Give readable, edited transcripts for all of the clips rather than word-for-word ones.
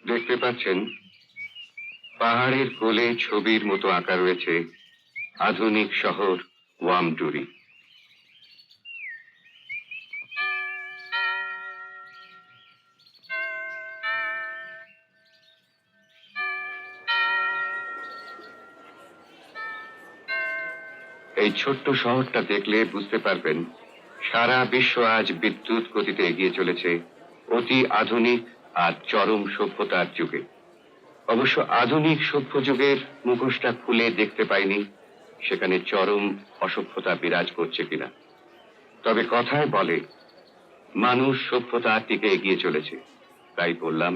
দেখতে পাচ্ছেন পাহাড়ের কোলে ছবির মতো আঁকা রয়েছে আধুনিক শহর ওয়ামটুরি। এই ছোট্ট শহরটা দেখলে বুঝতে পারবেন সারা বিশ্ব আজ বিদ্যুৎ গতিতে এগিয়ে চলেছে অতি আধুনিক আর চরম সভ্যতার যুগে। অবশ্য আধুনিক সভ্য যুগের মুখোশটা খুলে দেখতে পাইনি সেখানে চরম অসভ্যতা বিরাজ করছে কিনা। তবে কথায় বলে মানুষ সভ্যতার দিকে এগিয়ে চলেছে, তাই বললাম।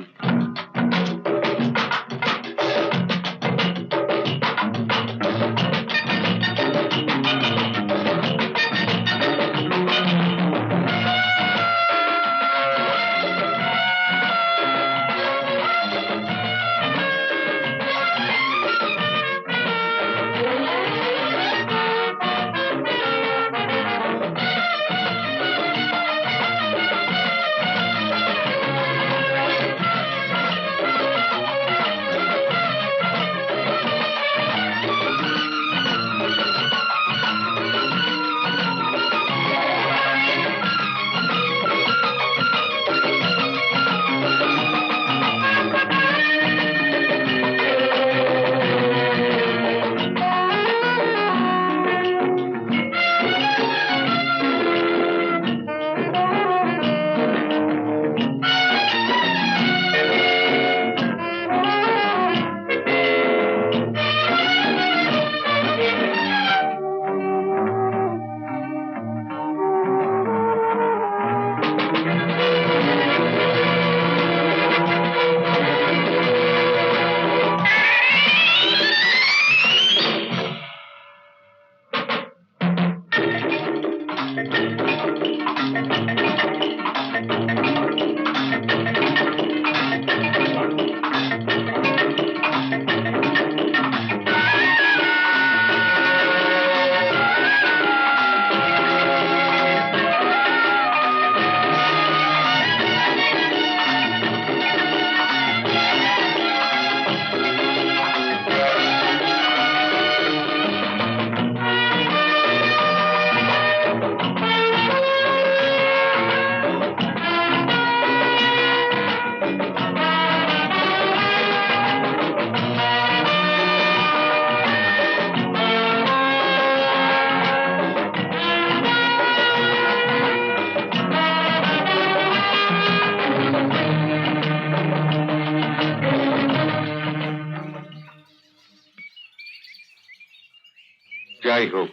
যাই হোক,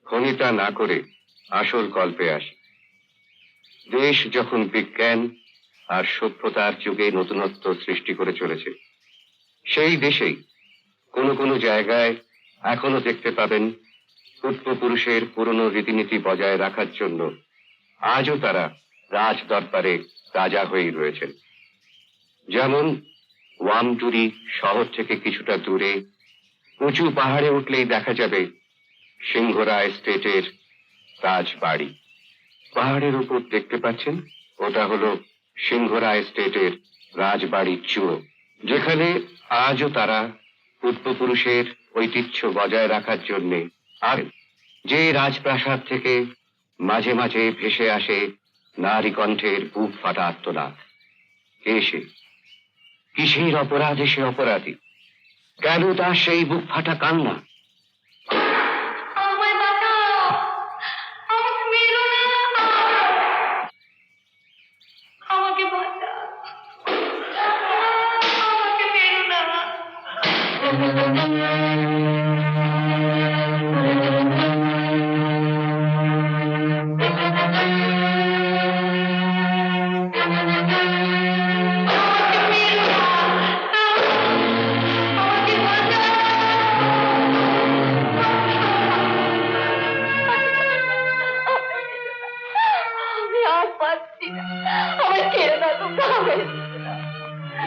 খনিতা না করে আসল গল্পে আসি। দেশ যখন বিজ্ঞান আর সভ্যতার যুগে নতুনত্ব সৃষ্টি করে চলেছে, সেই দেশেই কোনো কোনো জায়গায় এখনো দেখতে পাবেন পূর্বপুরুষের পুরনো রীতিনীতি বজায় রাখার জন্য আজও তারা রাজ দরবারে রাজা হয়েই রয়েছেন। যেমন ওয়ামটুরি শহর থেকে কিছুটা দূরে উঁচু পাহাড়ে উঠলেই দেখা যাবে সিংহরায় স্টেটের রাজবাড়ি। পাহাড়ের উপর দেখতে পাচ্ছেন, ওটা হলো সিংহরায় স্টেটের রাজবাড়ির চূড়ো, যেখানে আজও তারা পূর্বপুরুষের ঐতিহ্য বজায় রাখার জন্যে। আর যে রাজপ্রাসাদ থেকে মাঝে মাঝে ভেসে আসে নারী কণ্ঠের বুক ফাটা আর্তনাদ। কে সে? কিসের অপরাধে সে অপরাধী? কেন তার সেই বুক ফাটা কান্না?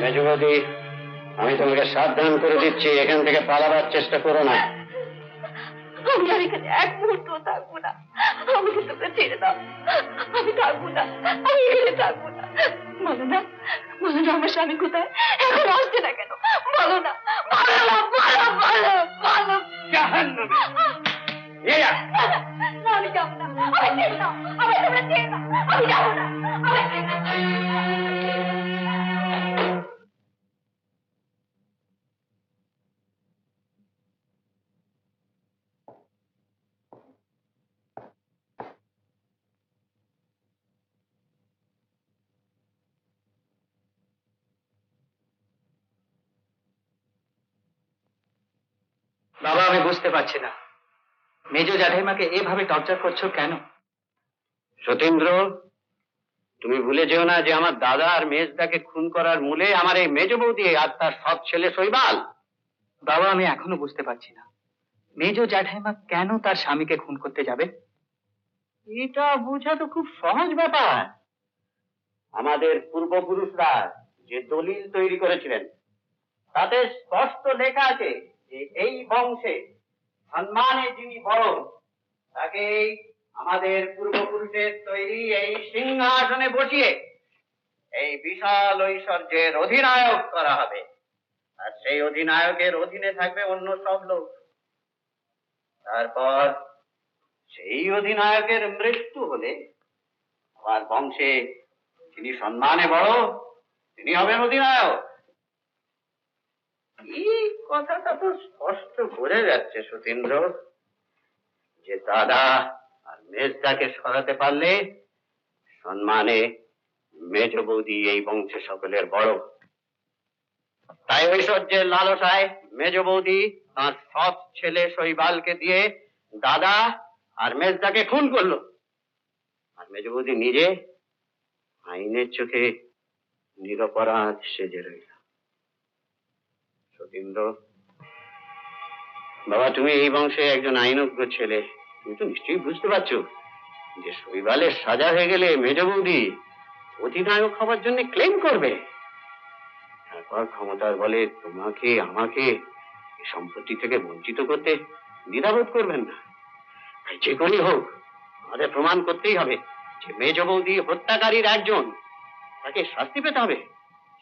মেজবৌদি, আমি তোমাকে সাবধান করে দিচ্ছি, এখান থেকে পালাবার চেষ্টা করো না। আমি আর এখানে এক মুহূর্ত থাকবো না। আমাকে তোমরা ছেড়ে দাও। আমি থাকবো না, আমি এখানে থাকবো না। বলো না, বলো না আমার স্বামী কোথায়, এখন আসছে না কেন? বলো না, বলো না, বলো, বলো, বলো। জাহান্নামে। না, আমি যাবো না, আমি ছেড়ে দাও, আমায় তোমরা ছেড়ে দাও, আমি যাবো না, আমায় ছেড়ে দাও। বাবা, আমি বুঝতে পারছি না মেজো জ্যাঠাইমাকে এভাবে টর্চার করছো কেন? সতীন্দ্র, তুমি ভুলে যেও না যে আমার দাদা আর মেজদাকে খুন করার মূলে আমার এই মেজ বৌদি আর তার সৎ ছেলে শৈবাল। বাবা, আমি এখনো বুঝতে পারছি না মেজো জ্যাঠাইমা কেন তার স্বামীকে খুন করতে যাবে। এটা বোঝা তো খুব সহজ ব্যাপার। আমাদের পূর্বপুরুষরা যে দলিল তৈরি করেছিলেন তাতে স্পষ্ট লেখা আছে যে এই বংশে সম্মানে যিনি বড় তাকে আমাদের পূর্বপুরুষের তৈরি এই সিংহাসনে বসিয়ে এই বিশাল ঐশ্বর্যের অধিনায়ক করা হবে, আর সেই অধিনায়কের অধীনে থাকবে অন্য সব লোক। তারপর সেই অধিনায়কের মৃত্যু হলে আমার বংশে যিনি সম্মানে বড় তিনি হবেন অধিনায়ক। এই কথাটা তো স্পষ্ট বোঝা যাচ্ছে সতীন্দ্র যে দাদা আর মেজদাকে সরাতে পারলে সম্মানে মেজ বৌদি এই বংশে সকলের বড়। তাই ঐশ্বর্যের লালসায় মেজ বৌদি তার সৎ ছেলে শৈবালকে দিয়ে দাদা আর মেজদাকে খুন করলো, আর মেজ বৌদি নিজে আইনের চোখে নিরপরাধ সেজে রইল। সতীন্দ্র বাবা, তুমি এই বংশে একজন আইনজ্ঞ ছেলে, তুমি তো নিশ্চয়ই বুঝতে পারছো যে শৈবালের সাজা হয়ে গেলে মেজ বৌদি অধিনায়ক হবার জন্য ক্লেম করবে। তারপর ক্ষমতার বলে তোমাকে আমাকে এই সম্পত্তি থেকে বঞ্চিত করতে দ্বিধাবোধ করবেন না। তাই যে করেই হোক আমাদের প্রমাণ করতেই হবে যে মেজ বৌদি হত্যাকারীর একজন, তাকে শাস্তি পেতে হবে।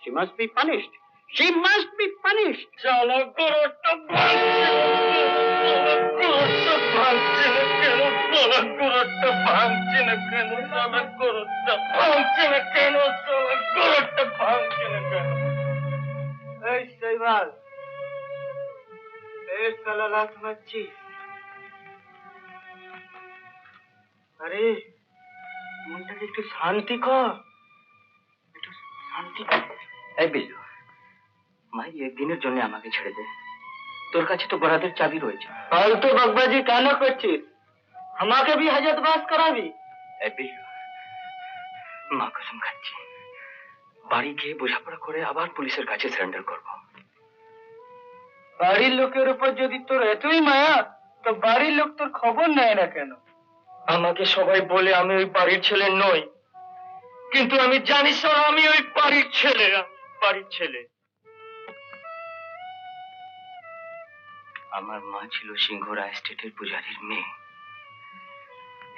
She must be punished. She must be punished. চলো গুরুত্ব ভাঙছে না কেন? চলো গুরুত্ব ভাঙছে না কেন? চলো গুরুত্ব ভাঙছে না কেন? চলো গুরুত্ব ভাঙছে না কেন? এই শৈবাল, এই সালা লাত মারছিস? আরে মনটাকে একটু শান্তি কর, একটু শান্তি কর। এই বিল্লু, মাই একদিনের জন্য আমাকে ছেড়ে দে, তোর কাছে তো বরাতের চাবি রয়েছে। ফালতু বকবাজি কেন করছিস? আমাকে भी হাজতবাস করাবি? এই বিল্লু, মা কসম খাচ্ছি বাড়ি গিয়ে বোঝাপড়া করে আবার পুলিশের কাছে সারেন্ডার করব। বাড়ির লোকের উপর যদি তোর এতই মায়া, তো বাড়ির লোক তোর খবর নেয় না কেন? আমাকে সবাই বলে আমি ওই বাড়ির ছেলে নই, কিন্তু আমি জানি স্যার আমি ওই বাড়ির ছেলে, বাড়ির ছেলে। আমার মা ছিল সিংহরা এস্টেটের পূজারীর মেয়ে।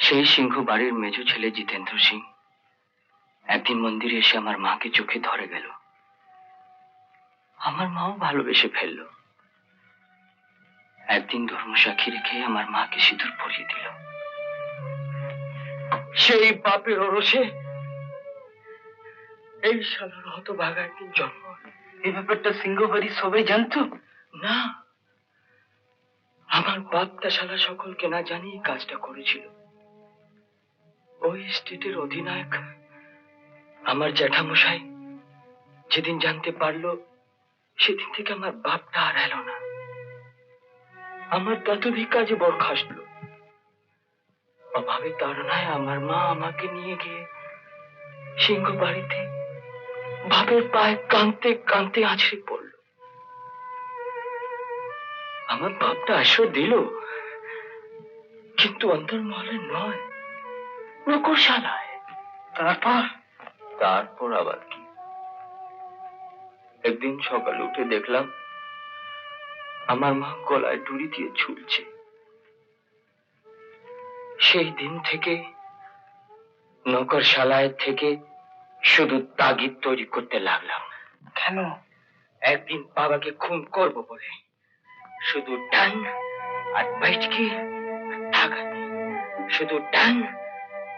সেই সিংহ বাড়ির মেজো ছেলে জিতেন্দ্র সিং একদিন মন্দিরে এসে আমার মাকে চোখে ধরে গেল। আমার মাও ভালোবেসে ফেলল। একদিন ধর্মসাক্ষী রেখে আমার মাকে সিঁদুর পরিয়ে দিল। সেই পাপের ওরসে এই শালার হতভাগা একদিন জন্ম। এই ব্যাপারটা সিংহ বাড়ি সবাই জানতো না। আমার বাপটা শালা সকলকে না জানিয়ে কাজটা করেছিল। ওই স্টেটের অধিনায়ক আমার জ্যাঠামশাই যেদিন জানতে পারলো, সেদিন থেকে আমার বাপটা আর এলো না। আমার দাদুভি কাজে বরখাস্ত। অভাবে তাড়নায় আমার মা আমাকে নিয়ে গিয়ে সিংহ বাড়িতে বাপের পায়ে কাঁদতে কাঁদতে আছড়ে পড়ল। আমার বাপটা আশ্রয় দিল, কিন্তু অন্তর্মহলে নয়, প্রকৌশালায়। তারপর আবার কি? একদিন সকালে উঠে দেখলাম আমার মা গলায় দড়ি দিয়ে ঝুলছে। সেই দিন থেকে নকরশালায় থেকে শুধু তাগিদ তৈরি করতে লাগলাম। কেন? একদিন বাবাকে খুন করব বলে। শুধু ডান আর বাইটকি আর তাগাদ, শুধু ডান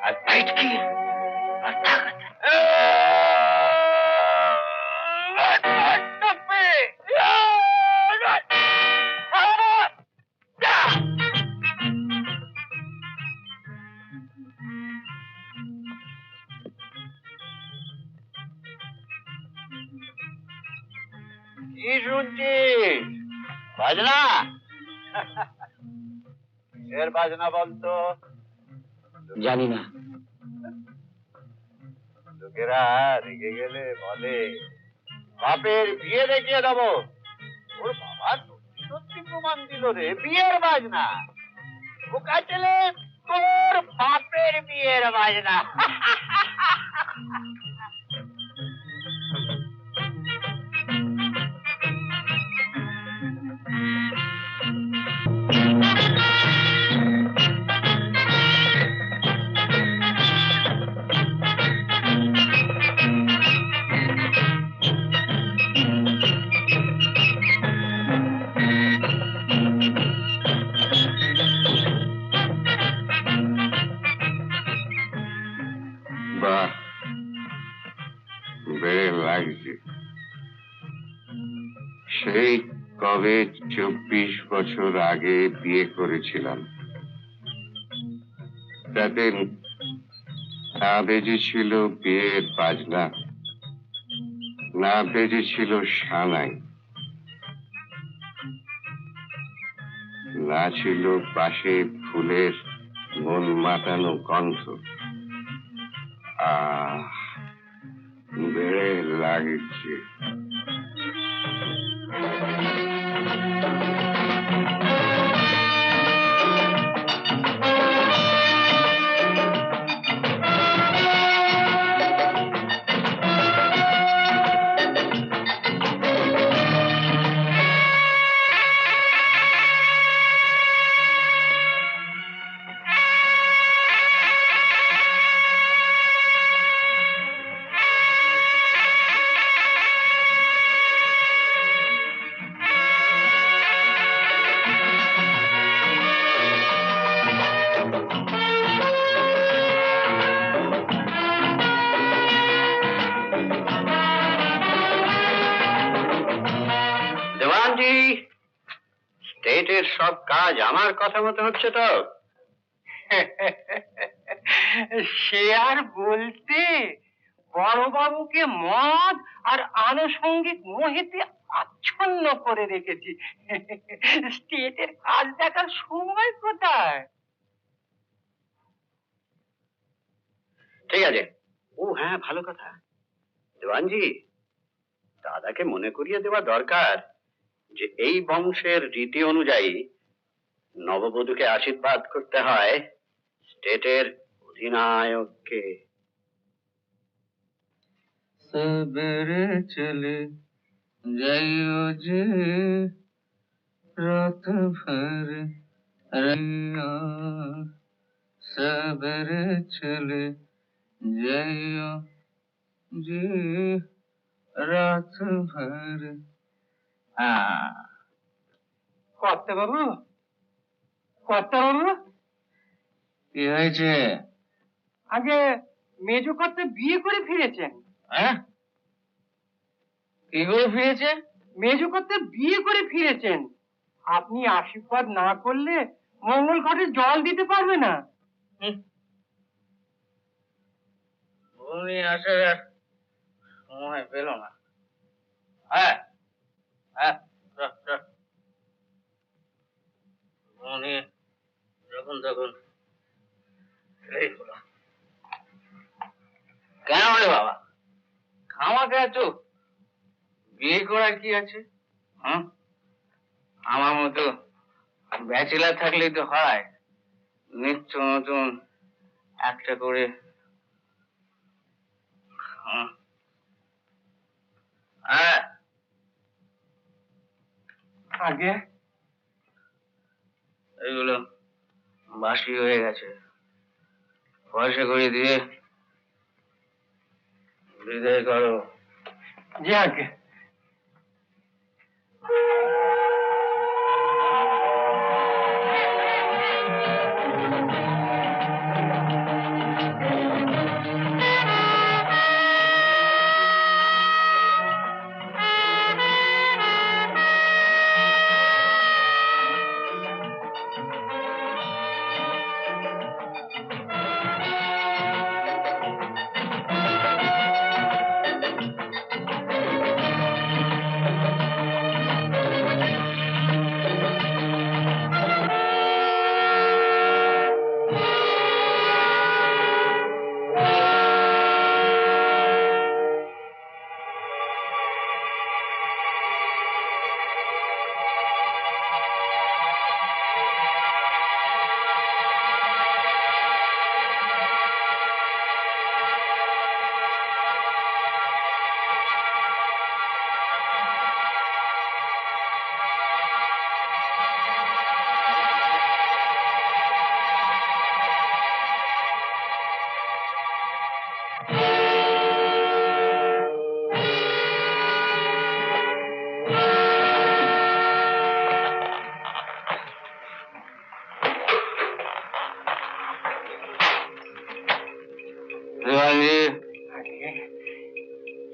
আর বাইটকি আর তাগাদ। কি শুনছি? বাজনা? এর বাজনা বলতো। জানি না। লোকেরা রেগে গেলে বলে বাপের বিয়ে দেখিয়ে দেবো। ওর বাবা সত্যি সত্যি প্রমাণ দিল রে, বিয়ের বাজনা। বোকা ছেলে, তোর বাপের বিয়ের বাজনা। বাহ, বেড়ে লাগছে। সেই কবে 24 বছর আগে বিয়ে করেছিলাম। তাতে না বেজেছিল বিয়ের বাজনা, না বেজেছিল সানাই, না ছিল পাশে ফুলের মন মাতানো কণ্ঠ। আহ, বেড়ে লাগছে। দেওয়ানজি, স্টেটের সব কাজ আমার কথা মতো হচ্ছে তো? সে আর বলতে, বড়বাবুকে মদ আর আনুষঙ্গিক মোহিতে আচ্ছন্ন করে রেখেছি। স্টেটের কাজ দেখার সময় কোথায়? ঠিক আছে। ও হ্যাঁ, ভালো কথা। দেওয়ানজি, দাদাকে মনে করিয়ে দেওয়া দরকার যে এই বংশের রীতি অনুযায়ী নববধূকে আশীর্বাদ করতে হয় স্টেটের অধিনায়ককে। সবেরে চলে যাইও যে রাত ভর রইয়া, সবেরে চলে যাইও যে রাত ভর। কর্তা বাবু, কর্তা বাবু, কি হয়েছে? আগে মেজো কর্তা বিয়ে করে ফিরেছেন। হ্যাঁ, কি করে ফিরেছে? মেজো কর্তা বিয়ে করে ফিরেছেন। আপনি আশীর্বাদ না করলে মঙ্গল ঘাটে জল দিতে পারবে না। উনি আসার আর সময় পেল না। হ্যাঁ হ্যাঁ, উনি যখন তখন এই হলো। কেন রে বাবা, খামাকে এত বিয়ে করার কি আছে? হ্যাঁ, আমার মতো ব্যাচেলার থাকলেই তো হয়, নিত্য নতুন একটা করে। হ্যাঁ, আগে এগুলো বাসি হয়ে গেছে, পয়সা করে দিয়ে বিদায় করো। জি আগে।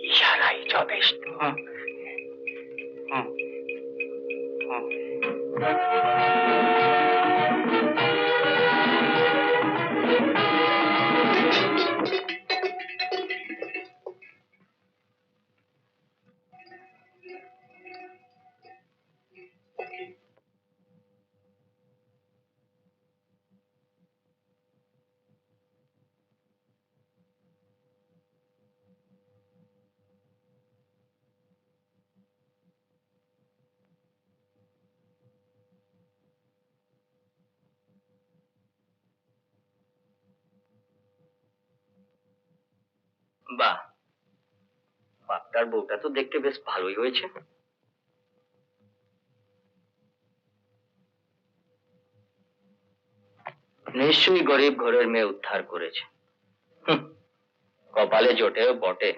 ইশারাই যথেষ্ট। বাহ, বাপটার বউটা তো দেখতে বেশ ভালোই হয়েছে। নিশ্চয়ই গরিব ঘরের মেয়ে উদ্ধার করেছে। হুঁ, কপালে জোটেও বটে।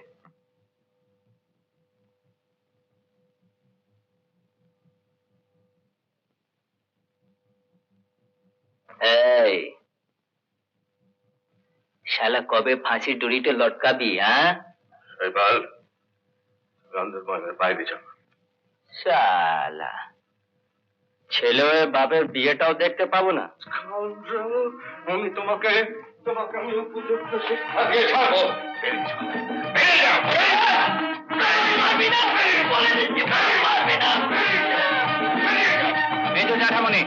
এই শালা কবে ফাঁসির দড়িতে লটকাবি? হ্যাঁ, শৈবাল, গন্ধর্বনের বাইরে যাও। শালা ছেলে হয়ে বাপের বিয়েটাও দেখতে পাবো না। আমি তোমাকে আমি উপযুক্ত শিক্ষা দিয়ে ছাড়বো। বেরিয়ে যাও। মেজো জ্যাঠামণি,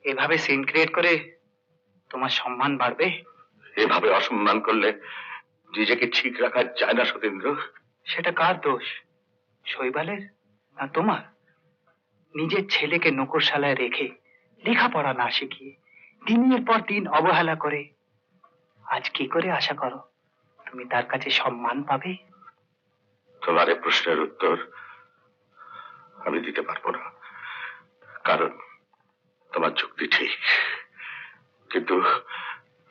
এভাবে সিন ক্রিয়েট করে তোমার সম্মান বাড়বে? এভাবে অসম্মান করলে নিজেকে ঠিক রাখা যায় না সতীন্দ্র। সেটা কার দোষ, শৈবালের না তোমার? নিজের ছেলেকে নকরশালায় রেখে লেখাপড়া না শিখিয়ে দিনের পর দিন অবহেলা করে আজ কি করে আশা করো তুমি তার কাছে সম্মান পাবে? তোমার এই প্রশ্নের উত্তর আমি দিতে পারবো না, কারণ তোমার যুক্তি ঠিক, কিন্তু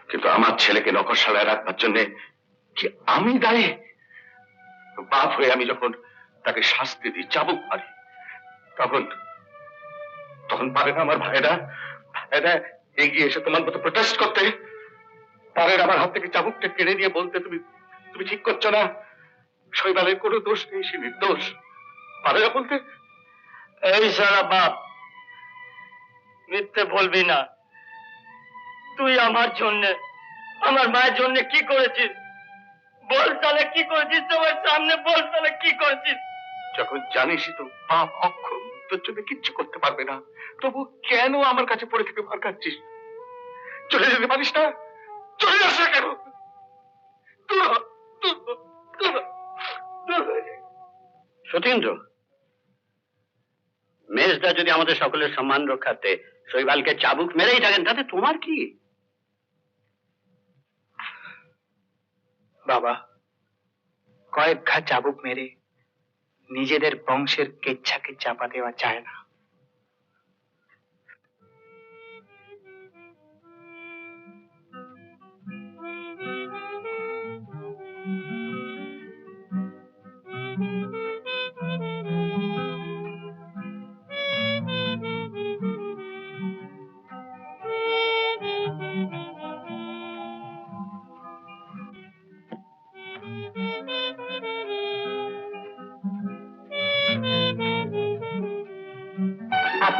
কিন্তু আমার ছেলেকে নকরশালায় রাখবার জন্য কি আমি দায়ী? বাপ হয়ে আমি যখন তাকে শাস্তি দিই, চাবুক মারি, তখন তখন পারে না আমার ভাইরা এগিয়ে এসে তোমার মতো প্রোটেস্ট করতে? পারে না আমার হাত থেকে চাবুকটা কেড়ে নিয়ে বলতে তুমি তুমি ঠিক করছো না, শৈবালের কোনো দোষ নেই, সে নির্দোষ? পারে না বলতে? এই সারা বাপ, মিথ্যে বলবি না। তুই আমার জন্য, আমার মায়ের জন্য কি করেছিস? বল তাহলে কি করেছিস? তোমার সামনে বল তাহলে কি করেছিস? যখন জানিসই তো বাপ অক্ষম, তোর জন্য কিচ্ছু করতে পারবে না, তবু কেন আমার কাছে পড়ে থেকে মার খাচ্ছিস? চলে যেতে পারিস না? চলে যাস না কেন? দূর হ, দূর হ, দূর হ, দূর হয়ে যা। সতীন্দ্র, মেজদা যদি আমাদের সকলের সম্মান রক্ষার্থে শৈবালকে চাবুক মেরেই থাকেন, তাতে তোমার কি? বাবা, কয়েক ঘা চাবুক মেরে নিজেদের বংশের কেচ্ছাকে চাপা দেওয়া যায় না।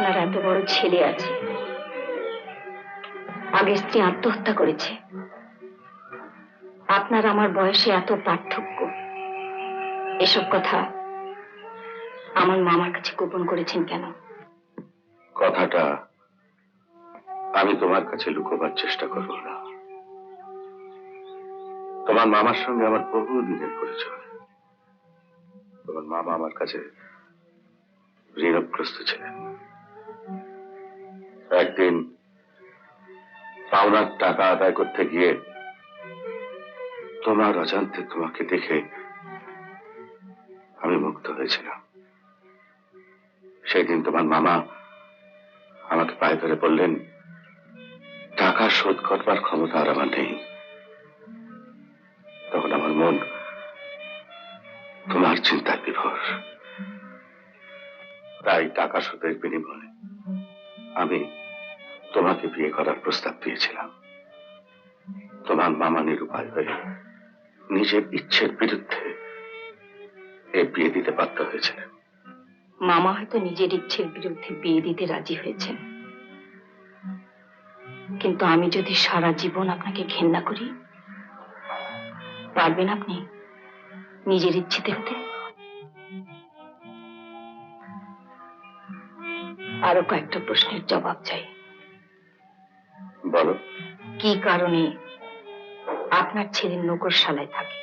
আপনার এত বড় ছেলে আছে, আগে স্ত্রী আত্মহত্যা করেছে, আপনার আমার বয়সে এত পার্থক্য, এসব কথা আমার মামার কাছে গোপন করেছেন কেন? কথাটা আমি তোমার কাছে লুকোবার চেষ্টা করব না। তোমার মামার সঙ্গে আমার বহু দিনের পরিচয়। তোমার মামা আমার কাছে ঋণগ্রস্ত ছিলেন। একদিন পাওনার টাকা আদায় করতে গিয়ে তোমার অজান্তে তোমাকে দেখে আমি মুগ্ধ হয়েছিলাম। সেই দিন তোমার মামা আমাকে পায়ে ধরে বললেন, টাকা শোধ করবার ক্ষমতা আর আমার নেই। তখন আমার মন তোমার চিন্তায় বিভোর। তাই টাকা শোধের বিনিময়ে আমি তোমাকে বিয়ে করার প্রস্তাব দিয়েছিলাম। তোমার মামা নিরুপায় হয়ে নিজের ইচ্ছের বিরুদ্ধে এই বিয়ে দিতে বাধ্য হয়েছিলেন। মামা হয়তো নিজের ইচ্ছের বিরুদ্ধে বিয়ে দিতে রাজি হয়েছেন, কিন্তু আমি যদি সারা জীবন আপনাকে ঘেন্না করি, পারবেন আপনি নিজের ইচ্ছে দেখতে? আরো কয়েকটা প্রশ্নের জবাব চাই। বলো। কি কারণে আপনার ছেলে নৌকরশালায় থাকে?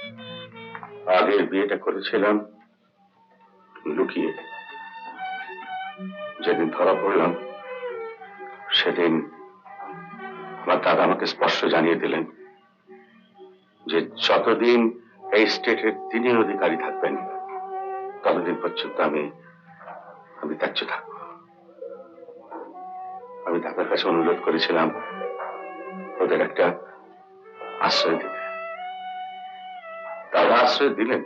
আগের বিয়েটা করেছিলাম লুকিয়ে। যেদিন ধরা পড়লাম সেদিন আমার দাদা আমাকে স্পষ্ট জানিয়ে দিলেন যে যতদিন এই স্টেটের তিনি অধিকারী থাকবেন ততদিন পর্যন্ত আমি ত্যায্য থাকবো। আমি দাদার কাছে অনুরোধ করেছিলাম ওদের একটা আশ্রয় দিতে। দাদা আশ্রয় দিলেন,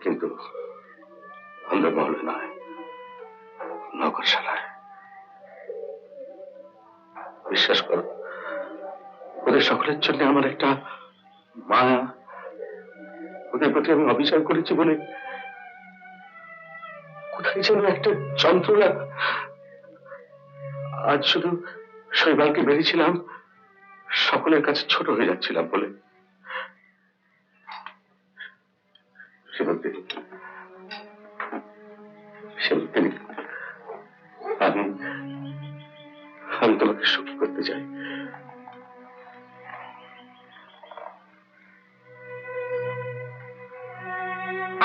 কিন্তু অন্দরমহলে নয়, নগরশালায়। বিশ্বাস করো, ওদের সকলের জন্য আমার একটা মায়া, ওদের প্রতি আমি অবিচার করেছি বলে কোথায় যেন একটা যন্ত্রণা। আজ শুধু শৈবালকে বেরিয়েছিলাম সকলের কাছে ছোট হয়ে যাচ্ছিলাম বলে। আমি তোমাকে সুখী করতে চাই।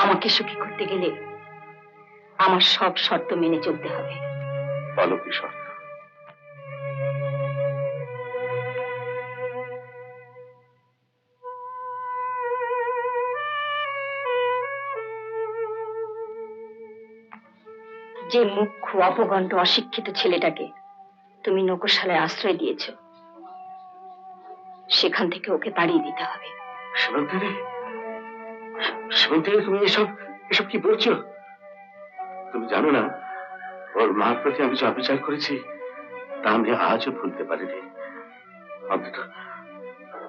আমাকে সুখী করতে গেলে আমার সব শর্ত মেনে চলতে হবে। বলো কি শর্ত? যে মুখ্য অপগণ্ড অশিক্ষিত ছেলেটাকে তুমি নৌকরশালায় আশ্রয় দিয়েছ, সেখান থেকে ওকে তাড়িয়ে দিতে হবে। সীমান্তিনী, সীমান্তিনী, তুমি এসব এসব কি বলছো? তুমি জানো না ওর মার প্রতি আমি যে অবিচার করেছি তা আমি আজও ভুলতে পারিনি। অন্তত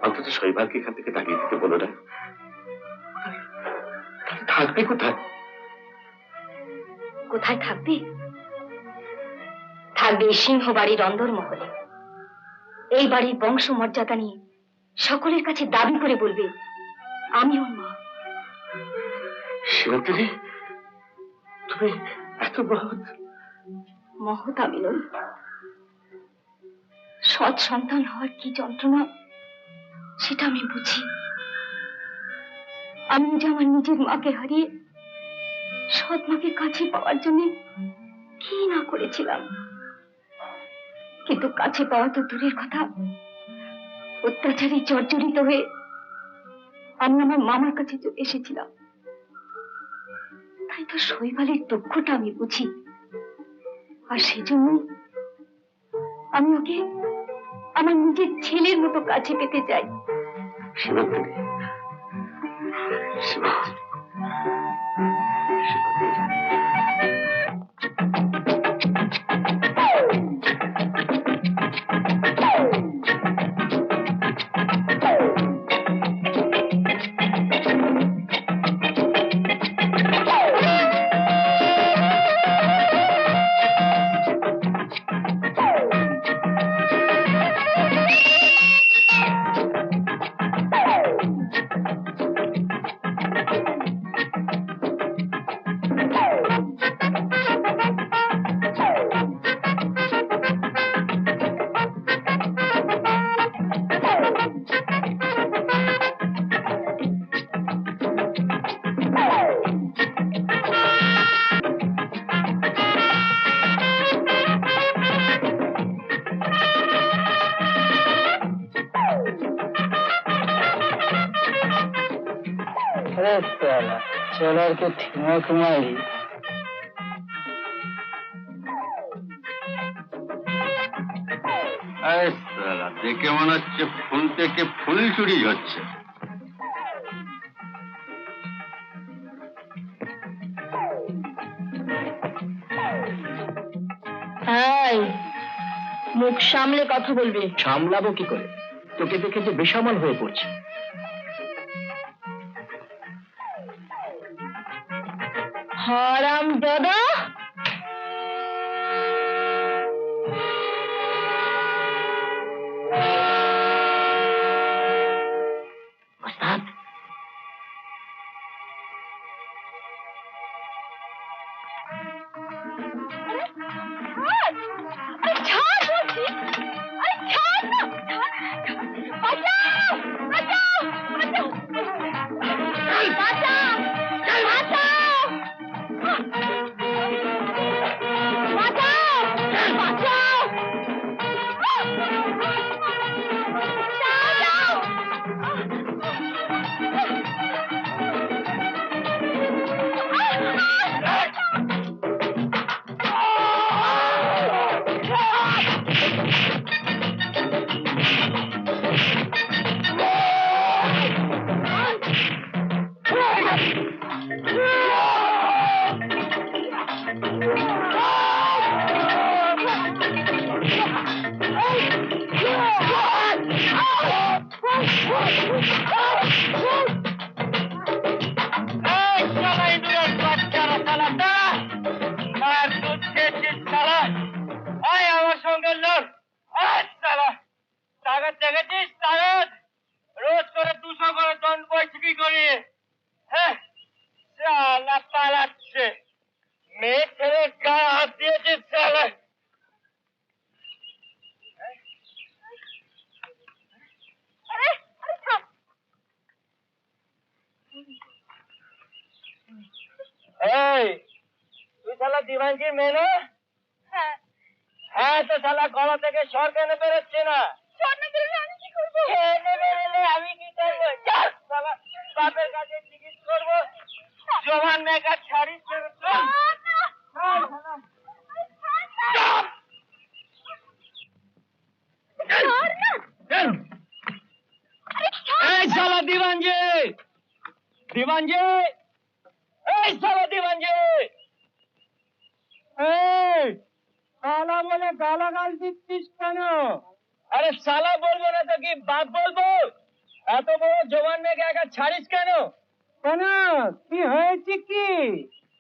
অন্তত শৈবালকে এখান থেকে তাড়িয়ে দিতে বলো না। থাকবে কোথায়? কোথায় থাকবে? থাকবে এই সিংহ বাড়ির অন্দরমহলে। এই বাড়ির বংশমর্যাদা নিয়ে সকলের কাছে দাবি করে বলবে আমি ওর মা। সীমান্তিনী, তুমি এত মহৎ। মহৎ আমি নই। সৎ সন্তান হওয়ার কি যন্ত্রণা সেটা আমি বুঝি। আমি যে আমার নিজের মাকে হারিয়ে সৎ মাকে কাছে পাওয়ার জন্য কি না করেছিলাম, কিন্তু কাছে পাওয়া তো দূরের কথা, অত্যাচারী জর্জরিত হয়ে আমি আমার মামার কাছে চলে এসেছিলাম। তাই তো শৈবালের দুঃখটা আমি বুঝি, আর সেজন্য আমি ওকে আমার নিজের ছেলের মতো কাছে পেতে চাই। সীমান্তিনী, সীমান্তিনী, ছেলেকে ঠিকমত মারি। দেখে মনে হচ্ছে ফুল থেকে ফুল চুরি হচ্ছে। মুখ সামলে কথা বলবি। সামলাবো কি করে? তোকে দেখে যে বেসামাল হয়ে পড়ছে। হারাম দাদা, ওস্তাদ, আমার সঙ্গে লোক তাগত দেখেছিস? তাগত রোজ করে 200 করে দণ্ড বইছি কি করি? হ্যাঁ, শালা পালাচ্ছে। মেয়ে ছেলে গায়ে হাত দিয়েছিস শালা। এই, তুই শালা দিবানজির মেয়ে না? হ্যাঁ, তো শালা গলা থেকে স্বর কেন বেরোচ্ছে না? আমি কি করবো? চল, শালা বাপের কাছে জিজ্ঞেস করবো। জোয়ান মেয়েকা ছাড়িস কেন? চল। এই শালা দিবানজি, দিবানজি, এই শালা দিবানজি, এই শালা বলে গালাগাল দিচ্ছিস কেন? আরে শালা বলবো না তো কি বাপ বলবো? এত বড় জওয়ান মেয়েকে একা ছাড়িস কেন? কেন, কি হয়েছে কি?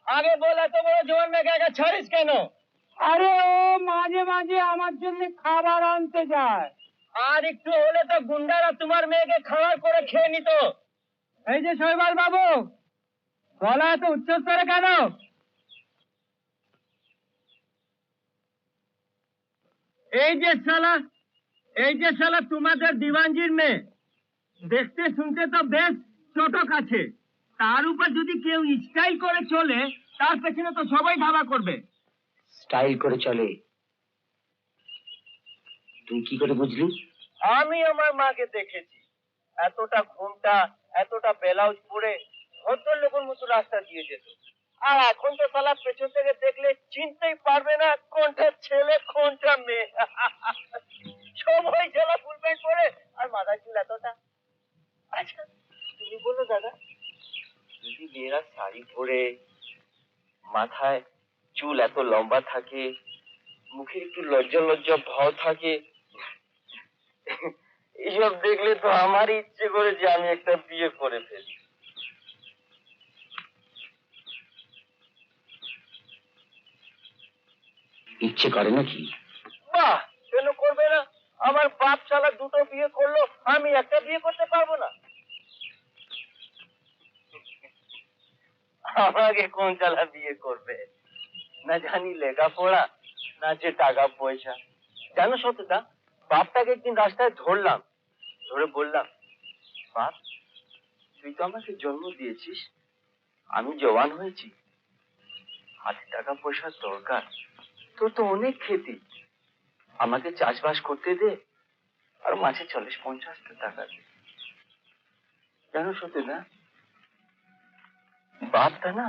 আগে বল, এত বড় জওয়ান মেয়েকে একা ছাড়িস কেন? আরে ও মাঝে মাঝে আমার জন্য খাবার আনতে যায়। আর একটু হলে তো গুন্ডারা তোমার মেয়েকে খাবার করে খেয়ে নিত। এই যে শৈবাল বাবু, গলা এত উচ্চস্তরে কেন? এই যে শালা তোমাদের দিবানজির মেয়ে, দেখতে শুনতে তো বেশ ছোট কাছে, তার উপর যদি কেউ স্টাইল করে চলে, তার পেছনে তো সবাই ধাবা করবে। স্টাইল করে চলে? তুই কি করে বুঝলি? আমি আমার মাকে দেখেছি, এতটা ঘুমটা, এতটা ব্লাউজ পরে ভদ্রলোকের মতো রাস্তা দিয়ে যেত। আর এখন তো শালা পেছন থেকে দেখলে চিনতেই পারবে না কোনটা ছেলে কোনটা মেয়ে। সবাই শালা ফুল প্যান্ট পরে আর মাথায় চুল এতটা। আচ্ছা তুমি বলো দাদা, যদি মেয়েরা শাড়ি পরে, মাথায় চুল এত লম্বা থাকে, মুখে একটু লজ্জা লজ্জা ভাব থাকে, এইসব দেখলে তো আমারই ইচ্ছে করে যে আমি একটা বিয়ে করে ফেলি। ইচ্ছে করে নাকি? বাহ, কেন করবে না? আমার বাপ শালা দুটো বিয়ে করলো, আমি একটা বিয়ে করতে পারবো না? আমাকে কোন শালা বিয়ে করবে? না জানি লেখাপড়া, না যে টাকা পয়সা। জানো সত্যতা, বাপটাকে একদিন রাস্তায় ধরলাম, ধরে বললাম, বাপ তুই তো আমাকে জন্ম দিয়েছিস, আমি জওয়ান হয়েছি, হাতে টাকা পয়সার দরকার, তোর তো অনেক খেতি, আমাকে চাষবাস করতে দে, আর মাসে 40-50 টাকা দে। জানো সত্যি না, বাপটা না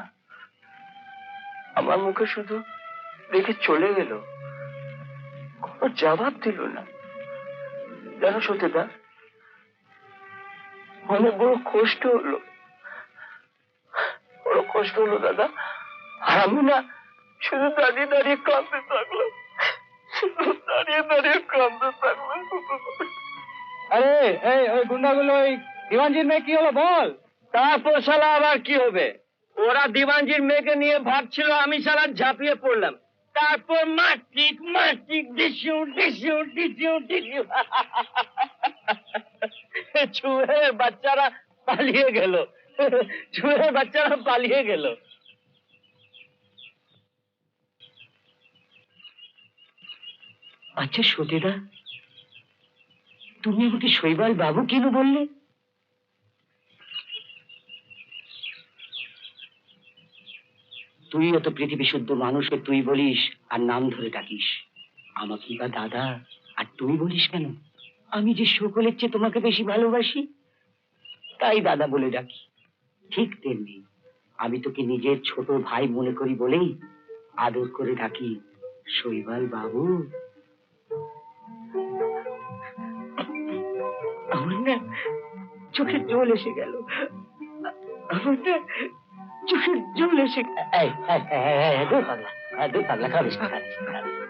আমার মুখে শুধু দেখে চলে গেল, কোনো জবাব দিল না। জানো সত্যিটা, অনেক বড় কষ্ট হলো, বড় কষ্ট হলো দাদা। আর আমি না শুধু দাঁড়িয়ে দাঁড়িয়ে কাঁদতে থাকলাম, শুধু দাঁড়িয়ে দাঁড়িয়ে কাঁদতে থাকলাম। আরে এই ওই গুন্ডাগুলো ওই দিওয়ানজির মেয়ে কি হলো বল? তারপর শালা আবার কি হবে? ওরা দিওয়ানজির মেয়েকে নিয়ে ভাবছিল, আমি শালা ঝাঁপিয়ে পড়লাম। তারপর মাটিক মাটিক ডিসিউ ডিসিউ ডিসিউ ডিসিউ চুহের বাচ্চারা পালিয়ে গেল, চুহের বাচ্চারা পালিয়ে গেল। আচ্ছা সতীদা, তুমি আমাকে শৈবাল বাবু কেন বললে? তুই এত পৃথিবী শুদ্ধ মানুষকে তুই বলিস আর নাম ধরে ডাকিস, আমাকে বা দাদা আর তুই বলিস কেন? আমি যে সকলের চেয়ে তোমাকে বেশি ভালোবাসি, তাই দাদা বলে ডাকি। ঠিক তেমনি আমি তোকে নিজের ছোট ভাই মনে করি বলেই আদর করে ডাকি শৈবাল বাবু। আমার না চোখে জল এসে গেল, আমার না চোখে জল এসে দূর পাগলা খাবিস না, খাবিস না, খাবিস না।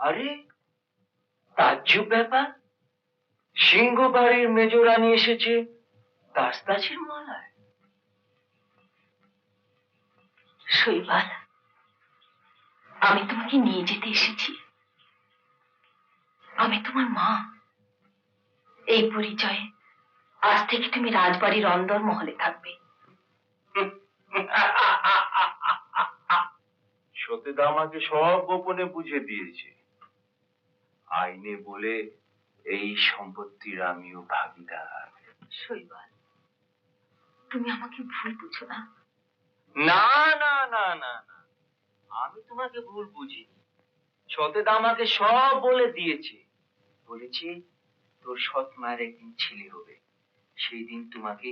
আরে তাজ্জব ব্যাপার, সিংহ বাড়ির মেজরানি এসেছে তাসতাছির মালায়। শৈবাল, আমি তোমাকে নিয়ে যেতে এসেছি। আমি তোমার মা। এই পরিচয়ে আজ থেকে তুমি রাজবাড়ির অন্দর মহলে থাকবে। সতীদা আমাকে সব গোপনে বুঝে দিয়েছে। আইনে বলে এই সম্পত্তির আমিও ভাগিদার। শৈবাল, তুমি আমাকে ভুল বুঝো না। না না না না না, আমি তোমাকে ভুল বুঝিনি। সতেদা আমাকে সব বলে দিয়েছে, বলেছে তোর সৎ মায়ের একদিন ছেলে হবে, সেই দিন তোমাকে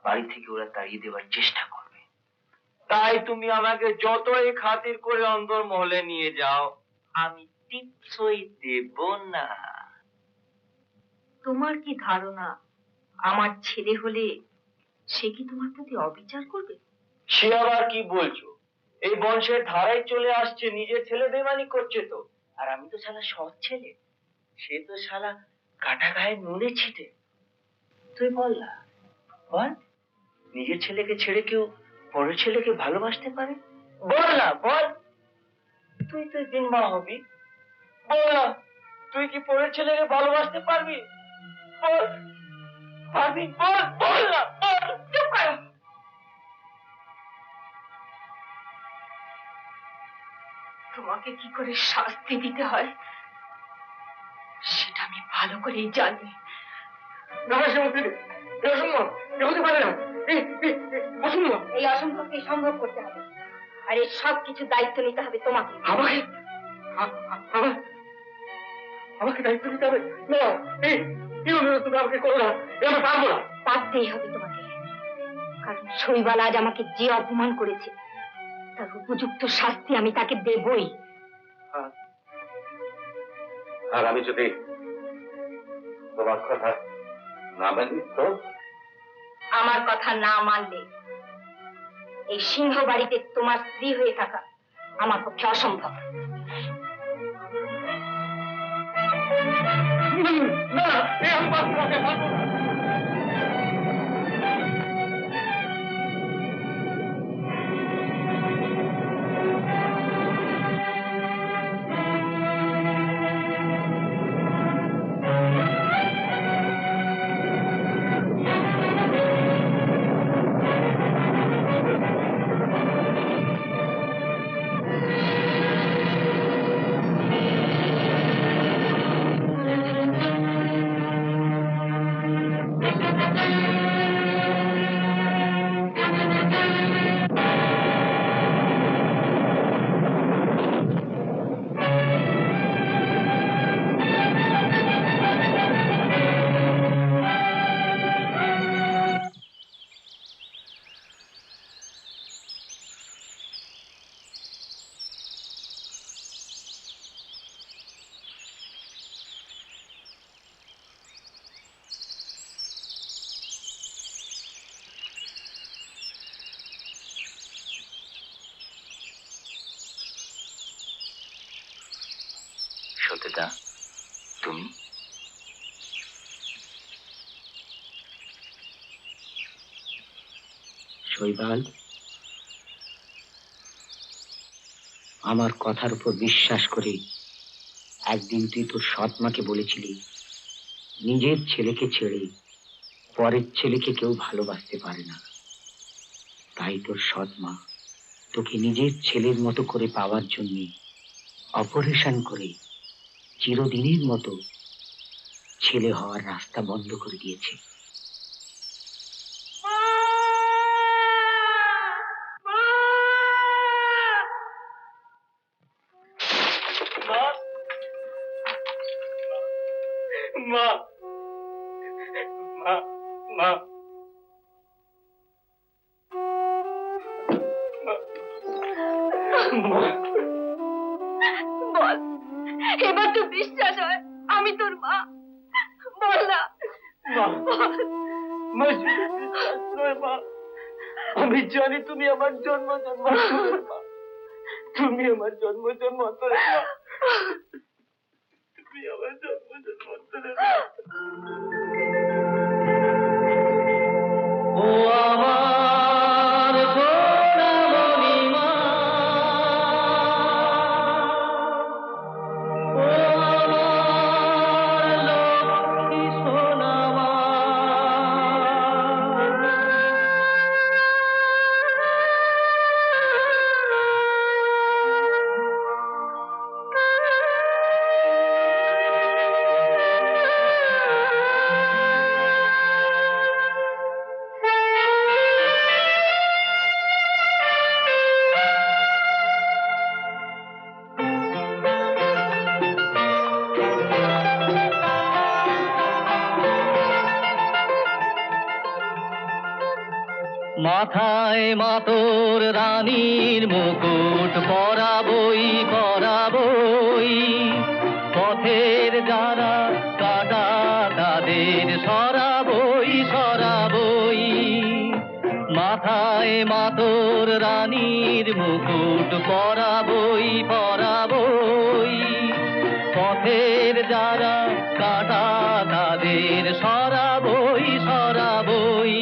বাড়ি থেকে ওরা তাড়িয়ে দেওয়ার চেষ্টা করবে। তাই তুমি আমাকে যতই খাতির করে অন্দর মহলে নিয়ে যাও, আমি টিপসই দেব না। তোমার কি ধারণা আমার ছেলে হলে সে কি তোমার প্রতি অবিচার করবে? সে আবার কি বলছো? এই বংশের ধারাই চলে আসছে, নিজের ছেলে বেমানি করছে তো। আর আমি তো শালা সৎ ছেলে, সে তো শালা কাটা গায়ে নুনে ছিটে। তুই বল না, বল, নিজের ছেলেকে ছেড়ে কেউ পরের ছেলেকে ভালোবাসতে পারে? বল না, বল, তুই তো দিন মা হবি, বল না, তুই কি পরের ছেলেকে ভালোবাসতে পারবি? বল, পারবি? বল, বল না, বল। চুপ কর। তোমাকে কি করে শাস্তি দিতে হয় সেটা আমি ভালো করেই জানি। এই অসম্ভবকে সম্ভব করতে হবে, আর এই সব কিছু দায়িত্ব নিতে হবে তোমাকে। আমাকে দায়িত্ব নিতে হবে? না, তুমি আমাকে করো না, আমি পারবো না। পারতেই হবে তোমাকে, কারণ শৈবাল আজ আমাকে যে অপমান করেছে তার উপযুক্ত শাস্তি আমি তাকে দেবই। আর আমি যদি তোমার কথা না মানি তো? আমার কথা না মানলে এই সিংহ বাড়িতে তোমার স্ত্রী হয়ে থাকা আমার পক্ষে অসম্ভব। না, বাঁচতে পারবো না। সত্যতা, তুমি? শৈবাল, আমার কথার উপর বিশ্বাস করে একদিন তুই তোর সৎ মাকে বলেছিলি নিজের ছেলেকে ছেড়ে পরের ছেলেকে কেউ ভালোবাসতে পারে না। তাই তোর সৎ মা তোকে নিজের ছেলের মতো করে পাওয়ার জন্য অপারেশন করে চিরদিনের মতো ছেলে হওয়ার রাস্তা বন্ধ করে দিয়েছে। মা, মা, মা, বল, এবার তো বিশ্বাস হয় আমি তোর মা। বল না। মা, শুধু বিশ্বাস নয় মা, আমি জানি তুমি আমার জন্ম জন্মান্তরের মা। তুমি আমার জন্ম জন্মান্তরের মা। তুমি আমার জন্ম জন্মান্তরের মা। ও আমার সোনামণি মা, ও আমার লক্ষ্মী সোনা মা। মাথায় মাতোর রানীর মুকুট পরাবই পরাবই, পথের যারা কাটা তাদের সরাবই সরাবই। মাথায় মাতোর রানীর মুকুট পরাবই পরাবই, পথের যারা কাটা তাদের সরাবই সরাবই।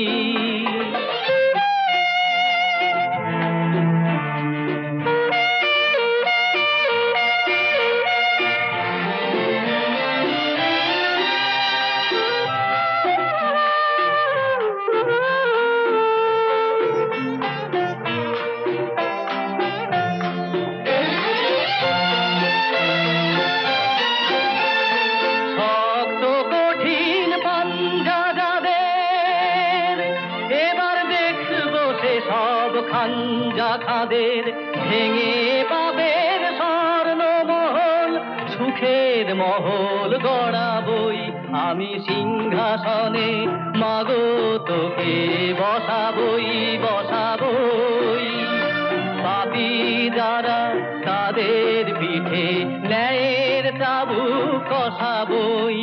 খাঞ্জা খাদের ভেঙে পাবের স্বর্ণ মহল, সুখের মহল গড়াবই আমি সিংহাসনে, মাগো তোকে বসাবই বসাবই। পাপী যারা তাদের পিঠে ন্যায়ের চাবুক কষাবই,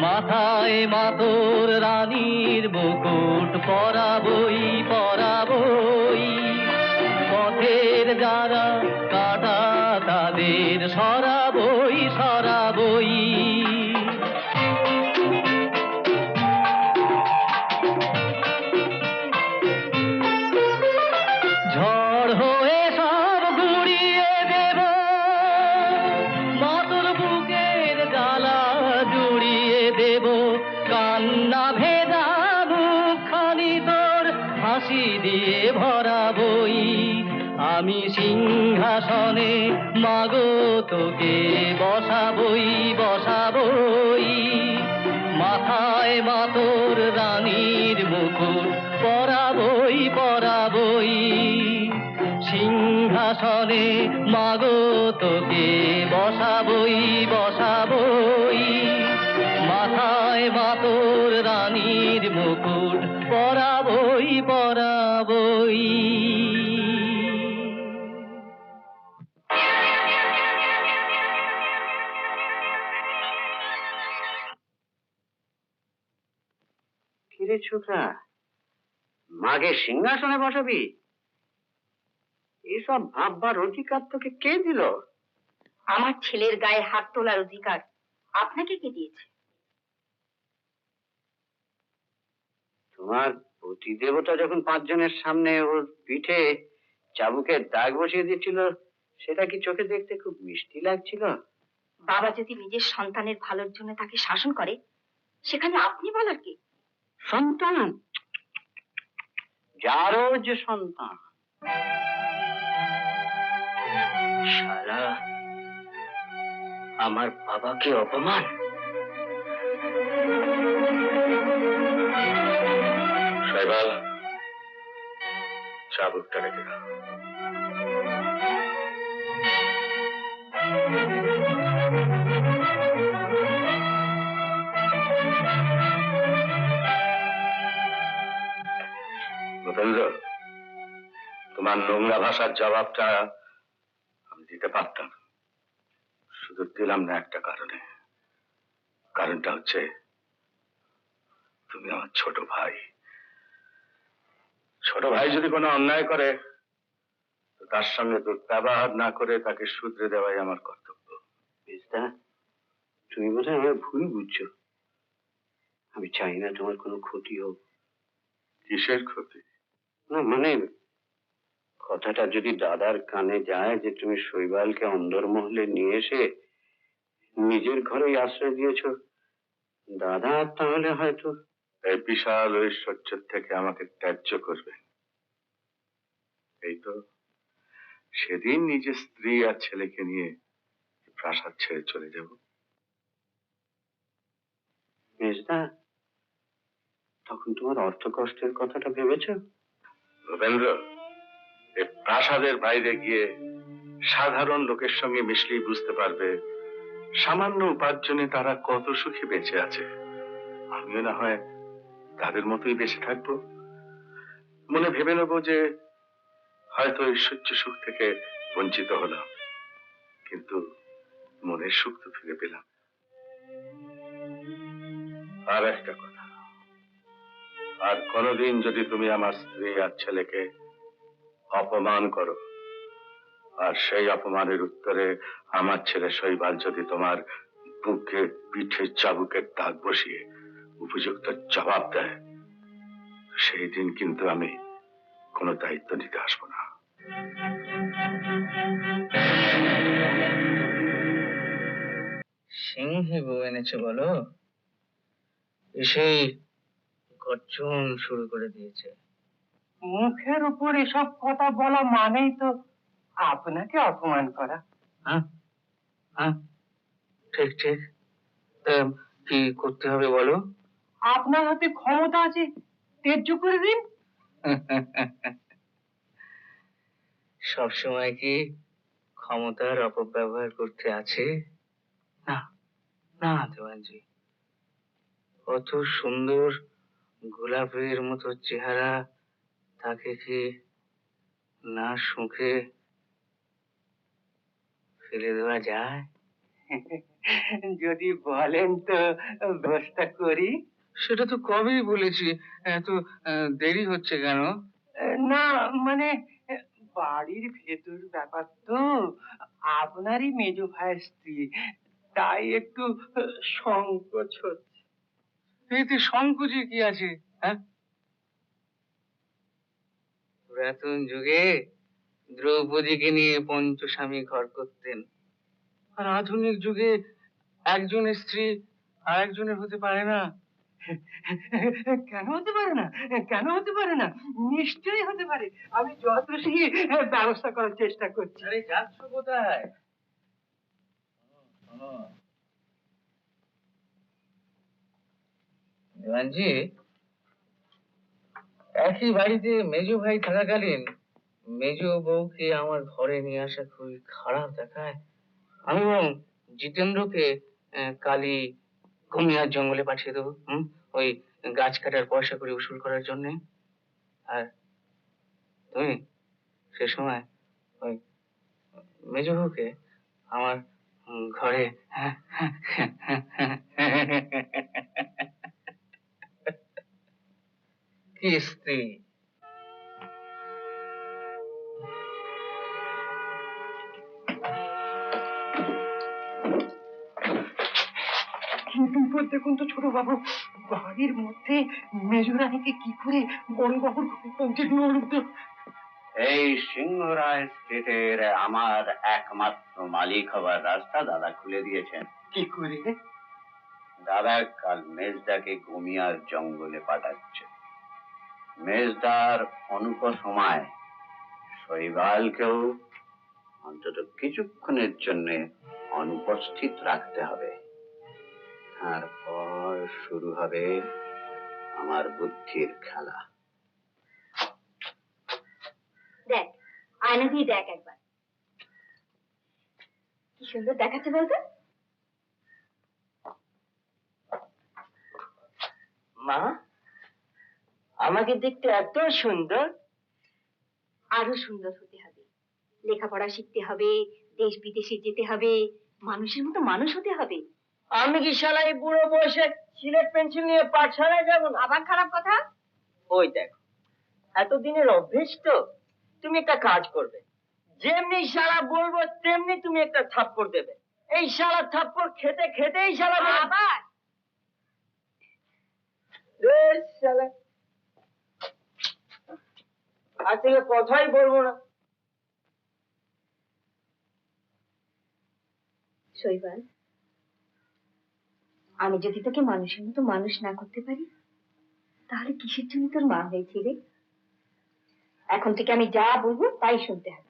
মাথায় মাতোর রানীর মুকুট পরাবই পরাবই। পথের যারা কাটা তাদের সরাবই সরাবই। কান্না ভেজা মুখখানি তোর হাসি দিয়ে ভরাবই। আমি সিংহাসনে মাগো তোকে বসাবই বসাবই। মাথায় মাতর রানীর মুকুট পরাবই পরাবই। সিংহাসনে মাগো তোকে বসাবই বসাবই। মাথায় মাতর রানীর মুকুট পরাবই পরাবই। কিরে ছোকরা, মাগে সিংহাসনে বসাবি? এসব ভাববার অধিকার তোকে কে দিল? আমার ছেলের গায়ে হাত তোলার অধিকার আপনাকে কে দিয়েছে? তোমার পতিদেবতা যখন 5 জনের সামনে ওর পিঠে চাবুকের দাগ বসিয়ে দিচ্ছিল, সেটা কি চোখে দেখতে খুব মিষ্টি লাগছিল? বাবা যদি নিজের সন্তানের ভালোর জন্য তাকে শাসন করে, সেখানে আপনি বলার কি? সন্তান? যারও যে সন্তান। শালা আমার বাবাকে অপমান। শৈবাল, চাবুকটা রেখে দাও। ভূপেন্দ্র, তোমার নোংরা ভাষার জবাবটা আমি দিতে পারতাম, শুধু দিলাম না একটা কারণে। কারণটা হচ্ছে তুমি আমার ছোট ভাই। ছোট ভাই যদি কোনো অন্যায় করে, তো তার সঙ্গে দুর্ব্যবহার না করে তাকে শুধরে দেওয়াই আমার কর্তব্য। মেজদা, তুমি বোধহয় আমার ভুল বুঝছো। আমি চাই না তোমার কোনো ক্ষতি হোক। কিসের ক্ষতি? না মানে, কথাটা যদি দাদার কানে যায় যে তুমি শৈবালকে অন্দরমহলে নিয়ে এসে নিজের ঘরেই আশ্রয় দিয়েছো, দাদা তাহলে হয়তো এই বিশাল ঐশ্বর্য থেকে আমাকে ত্যায্য করবে। এই তো সেদিন নিজের স্ত্রী আর ছেলেকে নিয়ে প্রাসাদ ছেড়ে চলে যাব। মেজদা, তখন তোমার অর্থ কষ্টের কথাটা ভেবেছো? ভূপেন্দ্র, এই প্রাসাদের বাইরে গিয়ে সাধারণ লোকের সঙ্গে মিশলেই বুঝতে পারবে সামান্য উপার্জনে তারা কত সুখে বেঁচে আছে। আমিও না হয় তাদের মতোই বেঁচে থাকবো। মনে ভেবে নেবো যে হয়তো ঐশ্বর্য সুখ থেকে বঞ্চিত হলাম, কিন্তু মনের সুখ তো ফিরে পেলাম। আর একটা কথা, আর কোনোদিন যদি তুমি আমার স্ত্রী আর ছেলেকে অপমান করো, আর সেই অপমানের উত্তরে আমার ছেলে শৈবাল যদি তোমার বুকে পিঠে চাবুকের দাগ বসিয়ে উপযুক্ত জবাব দেয়, সেই দিন কিন্তু আমি কোনো দায়িত্ব নিতে আসবো না। সিংহে বউ এনেছে বলো? এসেই গর্জন শুরু করে দিয়েছে। মুখের উপর এসব কথা বলা মানেই তো আপনাকে অপমান করা। হ্যাঁ হ্যাঁ, ঠিক ঠিক। তা কি করতে হবে বলো? আপনার হাতে ক্ষমতা আছে, ত্যায্য করে দিন। সবসময় কি ক্ষমতার অপব্যবহার করতে আছে? না না দেওয়ানজি, কত সুন্দর গোলাপের মতো চেহারা, তাকে কি না সুখে ফেলে দেওয়া যায়? যদি বলেন তো ব্যবস্থা করি। সেটা তো কবেই বলেছি, এত দেরি হচ্ছে কেন? না মানে, বাড়ির ভেতর ব্যাপার তো, আপনারই মেজো ভাইয়ের স্ত্রী, তাই একটু সংকোচ হচ্ছে। এতে সংকোচে কি আছে? হ্যাঁ, পুরাতন যুগে দ্রৌপদীকে নিয়ে পঞ্চস্বামী ঘর করতেন, আর আধুনিক যুগে একজনের স্ত্রী আর একজনের হতে পারে না। কেন হতে পারে না? কেন হতে পারে না? নিশ্চয়ই হতে পারে। আমি যথাশীঘ্র ব্যবস্থা করার চেষ্টা করছি। আরে যাচ্ছ কোথায়? দেওয়ানজি, একই বাড়িতে মেজো ভাই থাকাকালীন মেজো বউকে আমার ঘরে নিয়ে আসা খুবই খারাপ দেখায়। আমি বরং জিতেন্দ্রকে কালি ঘুমিয়ার জঙ্গলে পাঠিয়ে দেবো, ওই গাছ কাটার পয়সা করে উসুল করার জন্য। আর তুমি সে সময় ওই মেজো বউকে আমার ঘরে কি স্ত্রী! কি বিপদ দেখুন তো ছোট বাবু, বাড়ির মধ্যে মেজরানিকে কি করে বড় বাবুর ঘরে পৌঁছে দিয়ে বলুন তো? এই সিংহরায় স্টেটের আমার একমাত্র মালিক হবার রাস্তা দাদা খুলে দিয়েছেন। কি করে? দাদা কাল মেজদাকে গুমিয়ার জঙ্গলে পাঠাচ্ছে। মেজদার অনুপসময় শৈবালকেও অন্তত কিছুক্ষণের জন্য অনুপস্থিত রাখতে হবে। তারপর শুরু হবে আমার বুদ্ধির খেলা। দেখ, আয়না দিয়ে দেখ একবার, কি সুন্দর দেখাচ্ছে বলতো। মা, আমাকে দেখতে এত সুন্দর। আরো সুন্দর হতে হবে, লেখাপড়া শিখতে হবে, দেশ বিদেশে যেতে হবে, মানুষের মতো মানুষ হতে হবে। আমি কি শালা এই বুড়ো বয়সে সিলেট পেন্সিল নিয়ে পাঠশালায় যাবো না? আবার খারাপ কথা? ওই দেখো, এতদিনের অভ্যেস তো। তুমি একটা কাজ করবে, যেমনি শালা বলবো তেমনি তুমি একটা থাপ্পড় দেবে। এই শালা থাপ্পড় খেতে খেতেই শালা আবার শালা আজ থেকে কথাই বলবো না। শৈবাল, আমি যদি তোকে মানুষের মতো মানুষ না করতে পারি, তাহলে কিসের জন্য তোর মা হয়েছিলে? এখন থেকে আমি যা বলবো তাই শুনতে হবে।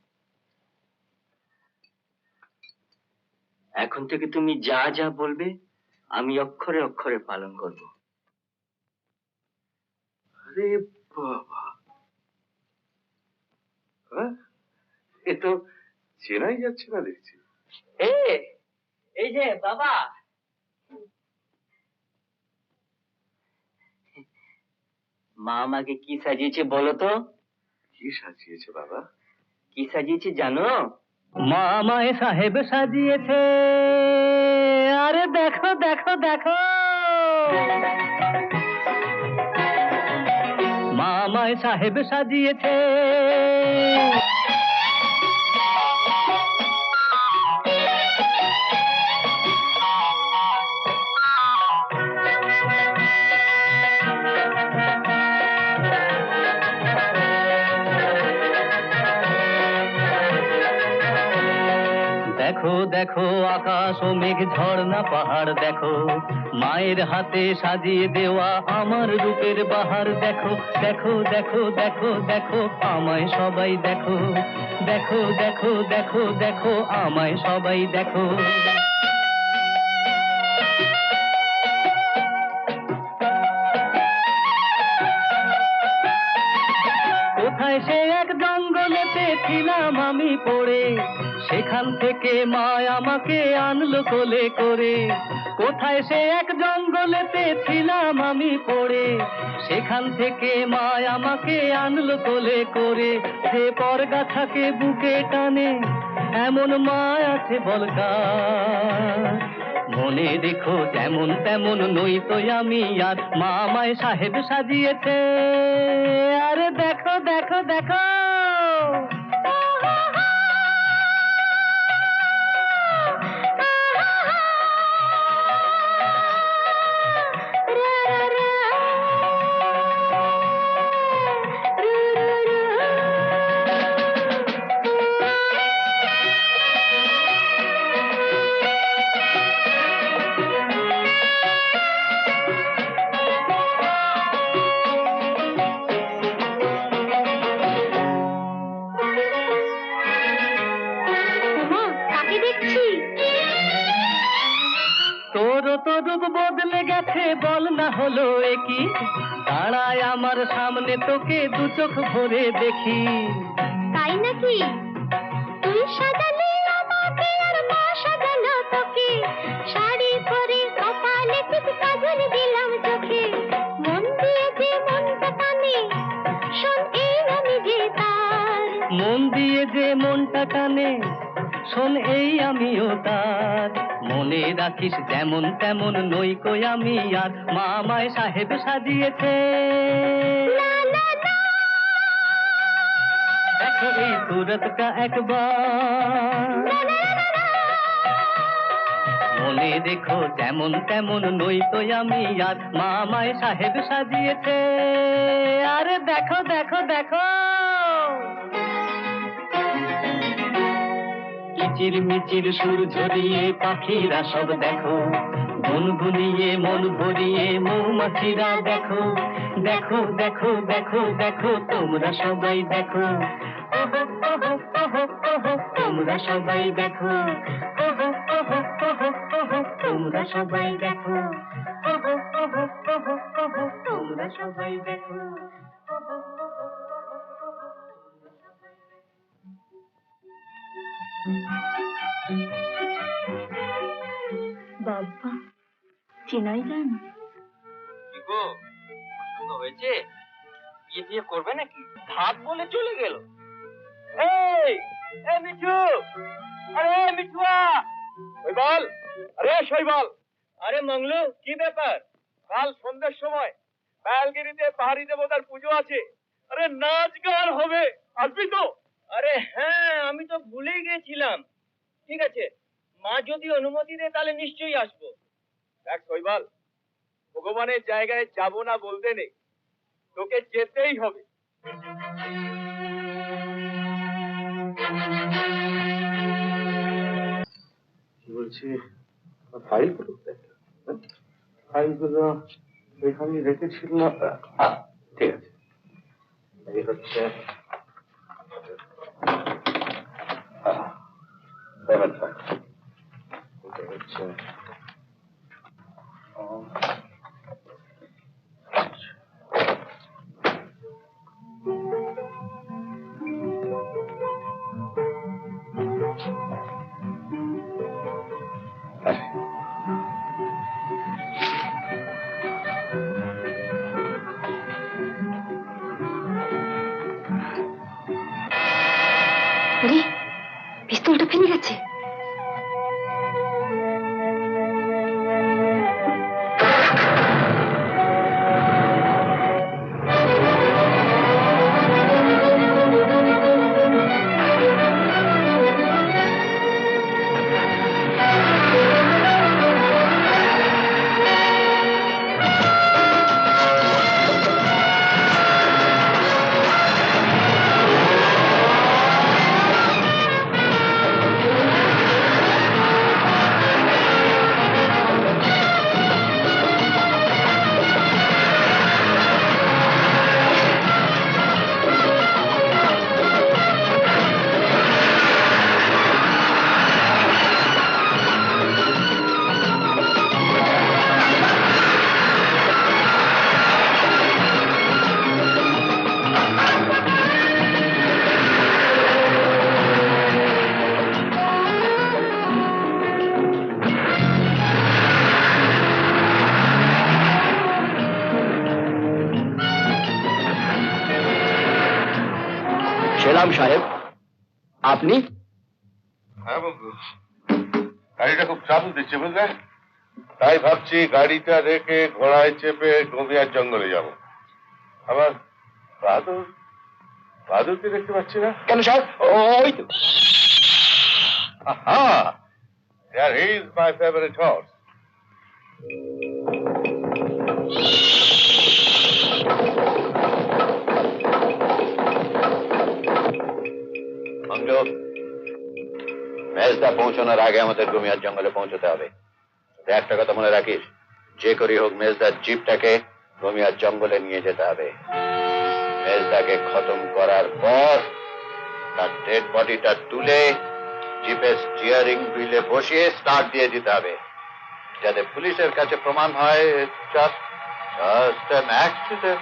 এখন থেকে তুমি যা যা বলবে আমি অক্ষরে অক্ষরে পালন করব। আরে বাবা, এ তো চেনাই যাচ্ছে না দেখছি। এই যে বাবা, মা আমাকে কি সাজিয়েছে বলো তো? কি সাজিয়েছে বাবা? কি সাজিয়েছে জানো? মা আমায় সাহেব সাজিয়েছে, আরে দেখো দেখো দেখো। মা আমায় সাহেব সাজিয়েছে। দেখো দেখো আকাশ ও মেঘ ঝর্ণা পাহাড় দেখো, মায়ের হাতে সাজিয়ে দেওয়া আমার রূপের বাহার দেখো। দেখো দেখো দেখো দেখো আমায় সবাই দেখো, দেখো দেখো দেখো দেখো আমায় সবাই দেখো। কোথায় সে এক জঙ্গলেতে ছিলাম আমি পড়ে, সেখান থেকে মা আমাকে আনলো কোলে করে। কোথায় সে এক জঙ্গলেতে ছিলাম আমি পড়ে, সেখান থেকে মা আমাকে আনলো কোলে করে। যে পরগাছাকে বুকে টানে এমন মা আছে বলকার, মনে রেখো যেমন তেমন নই তো আমি আর। মা আমায় সাহেব সাজিয়েছে, আরে দেখো দেখো দেখো। হলো একই, দাঁড়ায় আমার সামনে তোকে দু চোখ ভরে দেখি। তাই নাকি? তুই সাজালি আমাকে আর মা সাজালো তোকে, শাড়ি পরে কপালে টিপ কাজল দিলাম চোখে। মন দিয়ে যে মনটা টানে, শোন এই আমি যে তার। মন দিয়ে যে মনটা টানে, শোন এই আমিও তার। মনে রাখিস যেমন তেমন নই কই আমি আর, মা আমায় সাহেব সাজিয়েছে। লা লা লা। দেখো এই সুরতটা একবার, লা লা লা লা। মনে দেখো যেমন তেমন নই তো আমি আর, মা আমায় সাহেব সাজিয়েছে। আরে দেখো দেখো দেখো, কিচির মিচির সুর ঝরিয়ে পাখিরা সব দেখো, গুনগুনিয়ে মন ভরিয়ে মৌমাছিরা দেখো। দেখো দেখো দেখো দেখো তোমরা সবাই দেখো, ওহো ওহো ওহো ওহো তোমরা সবাই দেখো, ওহো ওহো ওহো ওহো তোমরা সবাই দেখো, ওহো ওহো ওহো ওহো তোমরা সবাই দেখো, ওহো ওহো ওহো ওহো। বাবা, চেনাই যায় না। কি গো, পছন্দ হয়েছে? বিয়ে দিয়ে করবে নাকি? ভাত বলে চলে গেল। এই এই মিঠু, আরে মিঠুয়া, শৈবাল, আরে শৈবাল, আরে মংলু, কি ব্যাপার? কাল সন্ধ্যের সময় পায়ালগিরিতে পাহাড়ি দেবতার পুজো আছে। আরে নাচ গান হবে, আসবি তো? আরে হ্যাঁ, আমি তো ভুলেই গেছিলাম। ঠিক আছে, মা যদি অনুমতি দেয় তাহলে নিশ্চয়ই আসবো। দেখ শৈবাল, ভগবানের জায়গায় যাব না বলতে নেই, তোকে যেতেই হবে। বলছি ফাইলগুলো, ফাইলগুলো এখানে রেখেছিল না? ঠিক আছে, এই হচ্ছে পেমেন্ট ফাইল, এটা হচ্ছে আরে, পিস্তলটা ফেলে গেছে। সেলাম সাহেব, আপনি? হ্যাঁ বন্ধু, গাড়িটা খুব চাপ দিচ্ছে বুঝলে, তাই ভাবছি গাড়িটা রেখে ঘোড়ায় চেপে গভীর জঙ্গলে যাব। আবার বাদুর, বাদুরকে দেখতে পাচ্ছি না কেন স্যার? ওই তো। হ্যাঁ, there is my favorite horse. মঙ্গল, মেজদা পৌঁছানোর আগে আমাদের গুমিয়ার জঙ্গলে পৌঁছতে হবে। একটা কথা মনে রাখিস, যে করি হোক মেজদার জিপটাকে গুমিয়ার জঙ্গলে নিয়ে যেতে হবে। মেজদাকে খতম করার পর তার ডেড বডিটা তুলে জিপের স্টিয়ারিং হুইলে বসিয়ে স্টার্ট দিয়ে দিতে হবে, যাতে পুলিশের কাছে প্রমাণ হয়। Just an accident.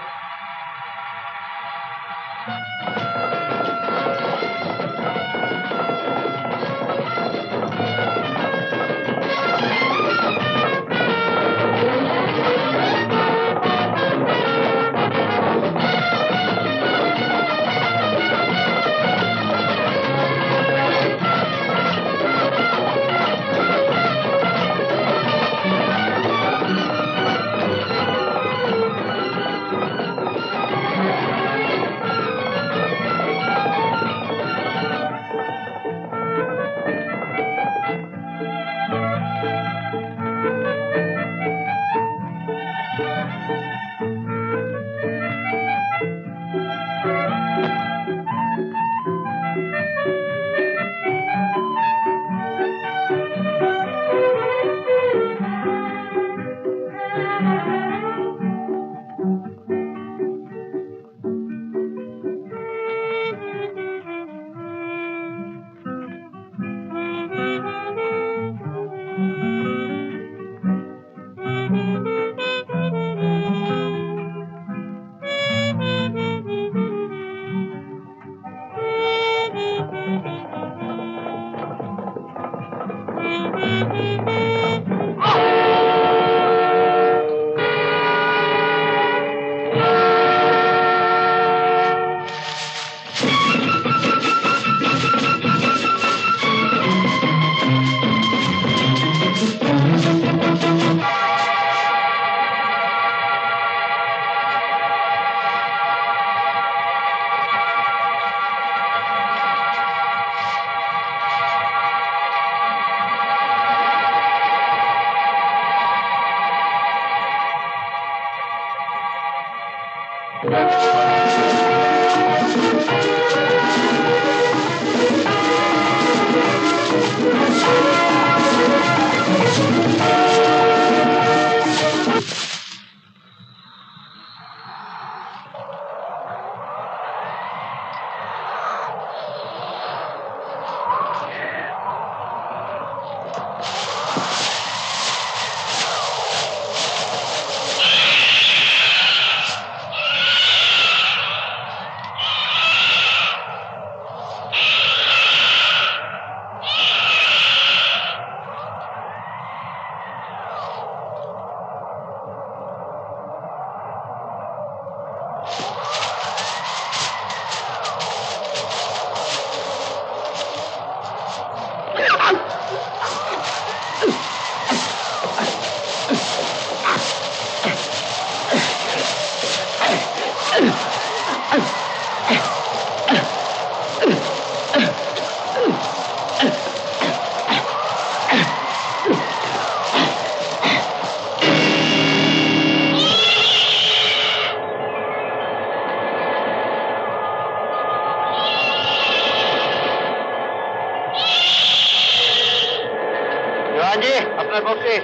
আপনার বক্সে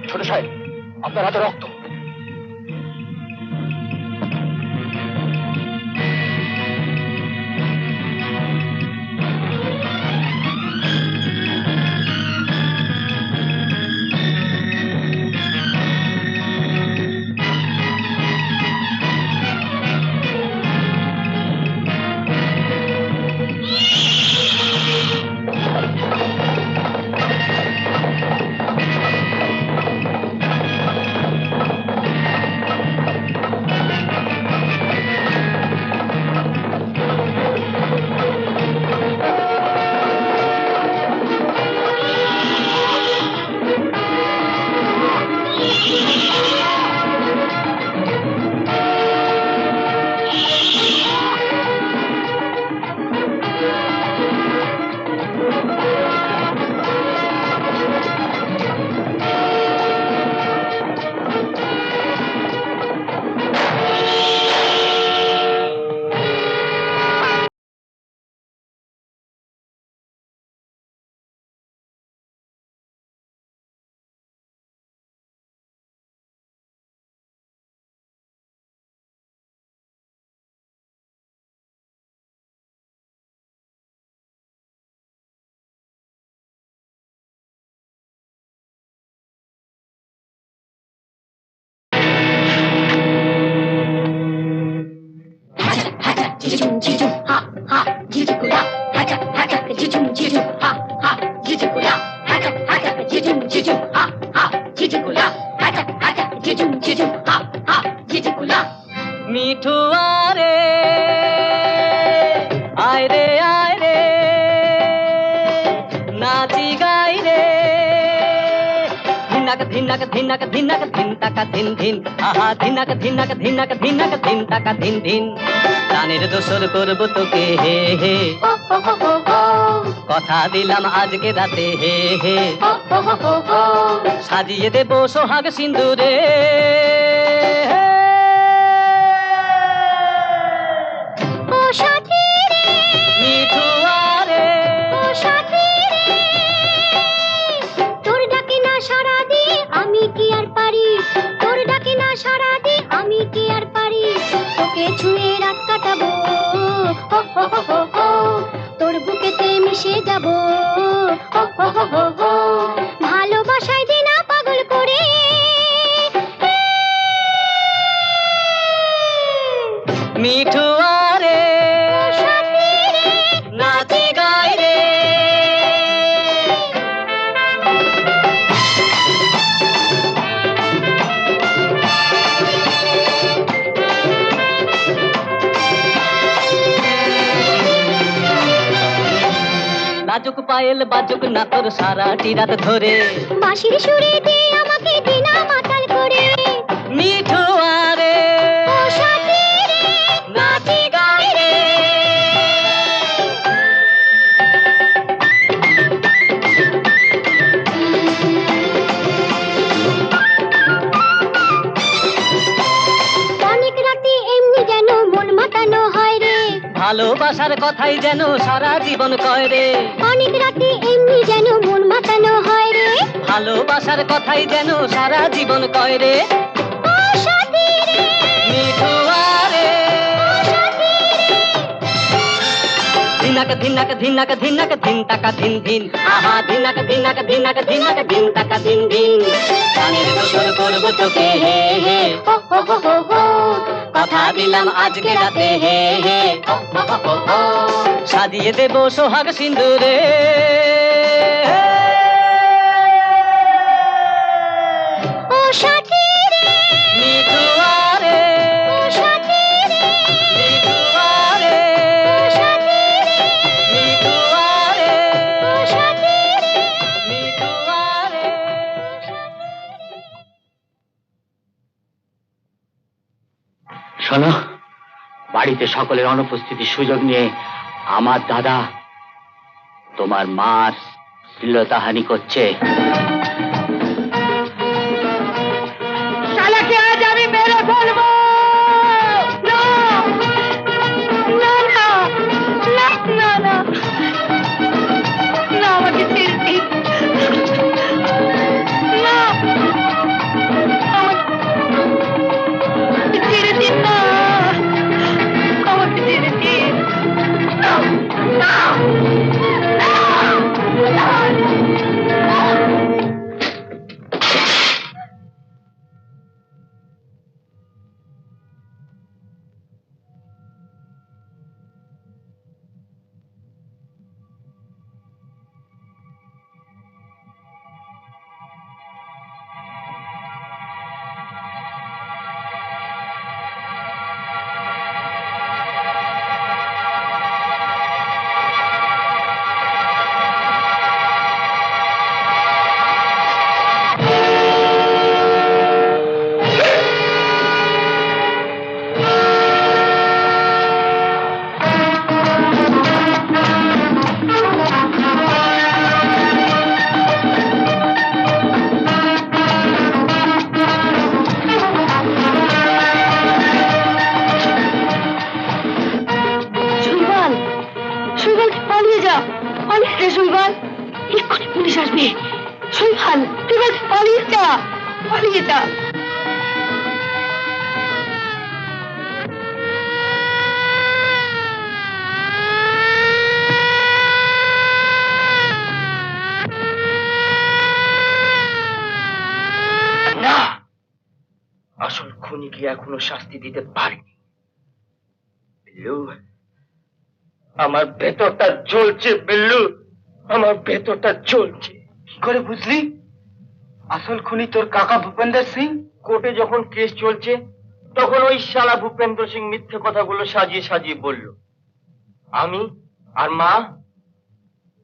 ছোট সাহেব, আপনার হাতে রক্ত। ঝিঝুম ঝিঝুম হা হা ঝিঝিকুলা হাটা হাটা ঝিঝুম ঝিঝুম হা হা ঝিঝিকুলা হাটা হাটা ঝিঝুম ঝিঝুম হা হা ঝিঝিকুলা মিঠু আরে আয় রে নাচি গাই রে ধিনাক ধিনাক ধিনাক ধিনাক ধিন টাকা ধিন ধিন আহা ধিনাক ধিনাক ধিনাক ধিনাক ধিন টাকা ধিন ধিন গানের দোসর করব তোকে হে হে ও হো হো হো হো কথা দিলাম আজকে রাতে হে হে ও হো হো হো হো সাজিয়ে দেবো সোহাগ সিন্দুরে ও সাথী রে মিঠু আরে ও সাথী রে তোর ডাকে না সাড়া দি আমি কি আর পারি তোর ডাকে না সাড়া দি আমি কি আর পারি তোকে ছুঁয়ে রাত কাটাবো হো হো হো হো হো তোর বুকেতে মিশে যাবো হো হো হো হো হো ভালোবাসায় দে না পাগল করে মিঠু আরে ও সাথী রে নাচি গাই রে লাজুক পায়েল বাজুক না তোর সারাটি রাত ধরে বাঁশির সুরে দে আমাকে দিনা মাতাল করে মিঠু আরে ও সাথী রে নাচি গাই রে অনেক রাতে এমনি যেন মন মাতানো হয় রে ভালোবাসার কথাই যেন সারা জীবন কয় রে অনেক রাতে এমনি যেন মন মাতানো হয় রে ভালোবাসার কথাই যেন সারা জীবন কয় রে ও সাথী রে মিঠু আরে ও সাথী রে ধিনাক ধিনাক ধিনাক ধিনাক ধিন টাকা ধিন ধিন আহা ধিনাক ধিনাক ধিনাক ধিনাক ধিন টাকা ধিন ধিন গানের দোসর করব তোকে হে হে হো হো হো হো হো কথা দিলাম আজকে রাতে হে হে সাজিয়ে দেবো সোহাগ সিন্দুরে ও সাথী রে মিঠু আরে ও সাথী রে মিঠু আরে ও সাথী রে মিঠু আরে ও সাথী রে মিঠু আরে শোনো, বাড়িতে সকলের অনুপস্থিতির সুযোগ নিয়ে আমার দাদা তোমার মার শ্লীলতাহানি করছে। শালাকে আজ আমি মেরে ফেলবো না না না না না না না আমাকে ছেড়ে দিন না আমাকে ছেড়ে দিন না আমাকে ছেড়ে দিন না না পালিয়ে যা। না, আসল খুনিকে এখনো শাস্তি দিতে পারিনি। বিল্লু, আমার ভেতরটা জ্বলছে বিল্লু, আমার ভেতরটা জ্বলছে। কি করে বুঝলি? আসল খুনি তোর কাকা ভূপেন্দ্র সিং। কোর্টে যখন কেস চলছে তখন ওই শালা ভূপেন্দ্র সিং মিথ্যে কথাগুলো সাজিয়ে সাজিয়ে বলল আমি আর মা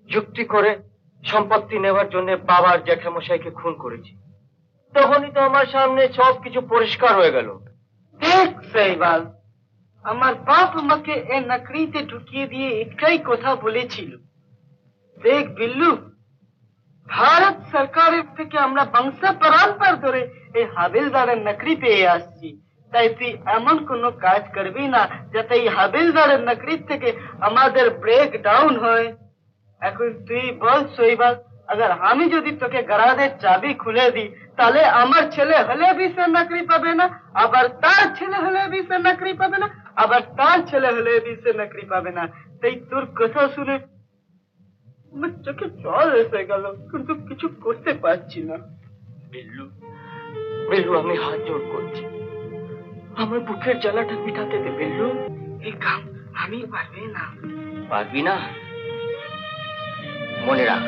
যুক্তি করে সম্পত্তি নেওয়ার জন্য বাবার জ্যাঠামশাইকে খুন করেছি। তখনই তো আমার সামনে সবকিছু পরিষ্কার হয়ে গেল। দেখ সাইবাল, আমার বাপ আমাকে এই নাকড়িতে ঢুকিয়ে দিয়ে একটাই কথা বলেছিল, দেখ বিল্লু, ভারত সরকারের থেকে আমরা বংশ পরম্পরা ধরে এই হাবিলদারের নাকড়ি পেয়ে আসছি, তাই তুই এমন কোনো কাজ করবি না যাতে এই হাবিলদারের নাকড়ি থেকে আমাদের ব্রেক ডাউন হয়। এখন তুই বল শৈবাল, अगर আমি যদি তোকে গরাদের চাবি খুলে দিই তাহলে আমার ছেলে হলে भी সে নাকড়ি পাবে না, আবার তার ছেলে হলে भी সে নাকড়ি পাবে না, আবার তার ছেলে হলে भी সে নাকড়ি পাবে না। তাই তোর কথা শুনে আমার চোখে জল এসে গেল, কিন্তু কিছু করতে পারছি না। বিল্লু, বিল্লু, আমি হাত জোড় করছি, আমার বুকের জ্বালাটা মিটাতে দে বিল্লু। এই কাম আমি পারবি না। পারবি না? মনে রাখ,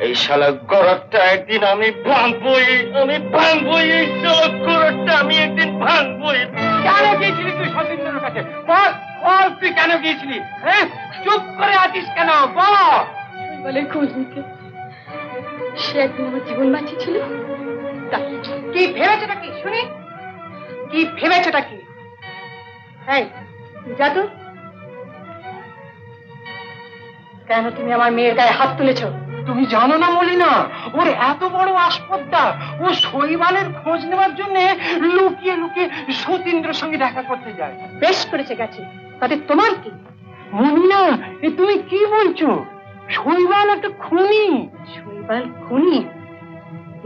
এই শালা গরতটা একদিন আমি ভাঙবই, আমি ভাঙবই, এই শালা গরতটা আমি একদিন ভাঙবই। কেন গিয়েছিলি তুই সতীন্দ্রের কাছে? বল, বল, তুই কেন গিয়েছিলি? হ্যাঁ, চুপ করে আছিস কেন? বল। বলে খোঁজ নিতে সে একদিন আমার জীবন বাঁচিয়েছিল। কি ভেবেছেটা কি শুনি? কি ভেবেছেটা কি? এই যা তো, কেন তুমি আমার মেয়ের গায়ে হাত তুলেছ? তুমি জানো না মলিনা, ওর এত বড় আসপদ্দা, ও শৈবালের খোঁজ নেওয়ার জন্য লুকিয়ে লুকিয়ে সতীন্দ্রের সঙ্গে দেখা করতে যায়। বেশ করেছে গেছে, তাতে তোমার কি? মলিনা, এ তুমি কি বলছো? শৈবাল একটা খুনি। শৈবাল খুনি?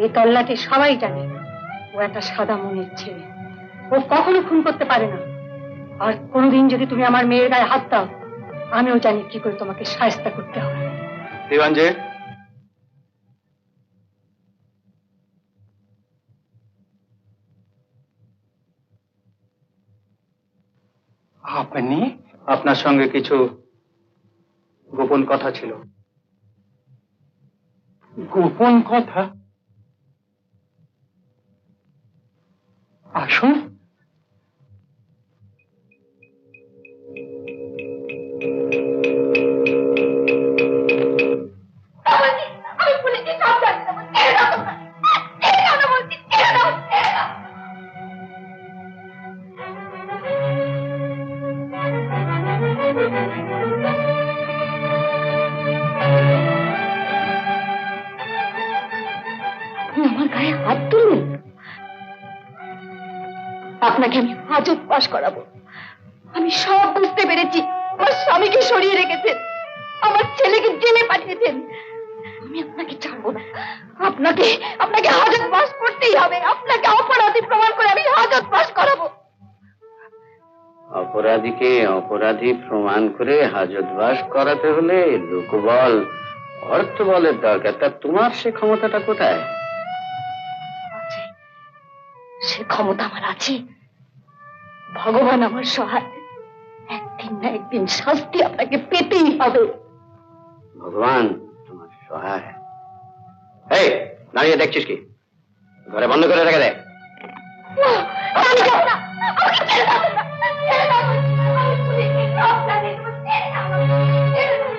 এ তল্লাটে সবাই জানে ও একটা সাদা মনের ছেলে, ও কখনো খুন করতে পারে না। আর কোনোদিন যদি তুমি আমার মেয়ের গায়ে হাত দাও, আমিও জানি কি করে তোমাকে শায়েস্তা করতে হবে। দেওয়ান যে, আপনি? আপনার সঙ্গে কিছু গোপন কথা ছিল। গোপন কথা? আসুন। আমি পুলিশকে সব জানি না, ছেড়ে দাও তোমরা। ছেড়ে দাও না বলছি, ছেড়ে দাও, ছেড়ে দাও। আপনি আমার গায়ে হাত তুললেন? আপনাকে আমি হাজত পাশ করাবো। আমি সব বুঝতে পেরেছি। আমার স্বামীকে সরিয়ে রেখেছেন, আমার ছেলেকে জেলে পাঠিয়েছেন। আমি আপনাকে ছাড়বো না। আপনাকে আপনাকে হাজত পাশ করতেই হবে। আপনাকে অপরাধী প্রমাণ করে আমি হাজত পাশ করাবো। অপরাধীকে অপরাধী প্রমাণ করে হাজতবাস করাতে হলে লোকবল, অর্থবলের দরকার। তা তোমার সে ক্ষমতাটা কোথায়? আছে, সে ক্ষমতা আমার আছে। ভগবান আমার সহায়। একদিন না একদিন শাস্তি আপনাকে পেতেই হবে। ভগবান তোমার সহায়? এই, দাঁড়িয়ে দেখছিস কি? ঘরে বন্ধ করে রেখে দে। না, আমি যাবো না। আমাকে ছেড়ে দাও তোমরা। ছেড়ে দাও বলছি। আমি পুলিশকে সব জানি, তোমরা ছেড়ে দাও আমাকে। ছেড়ে দাও।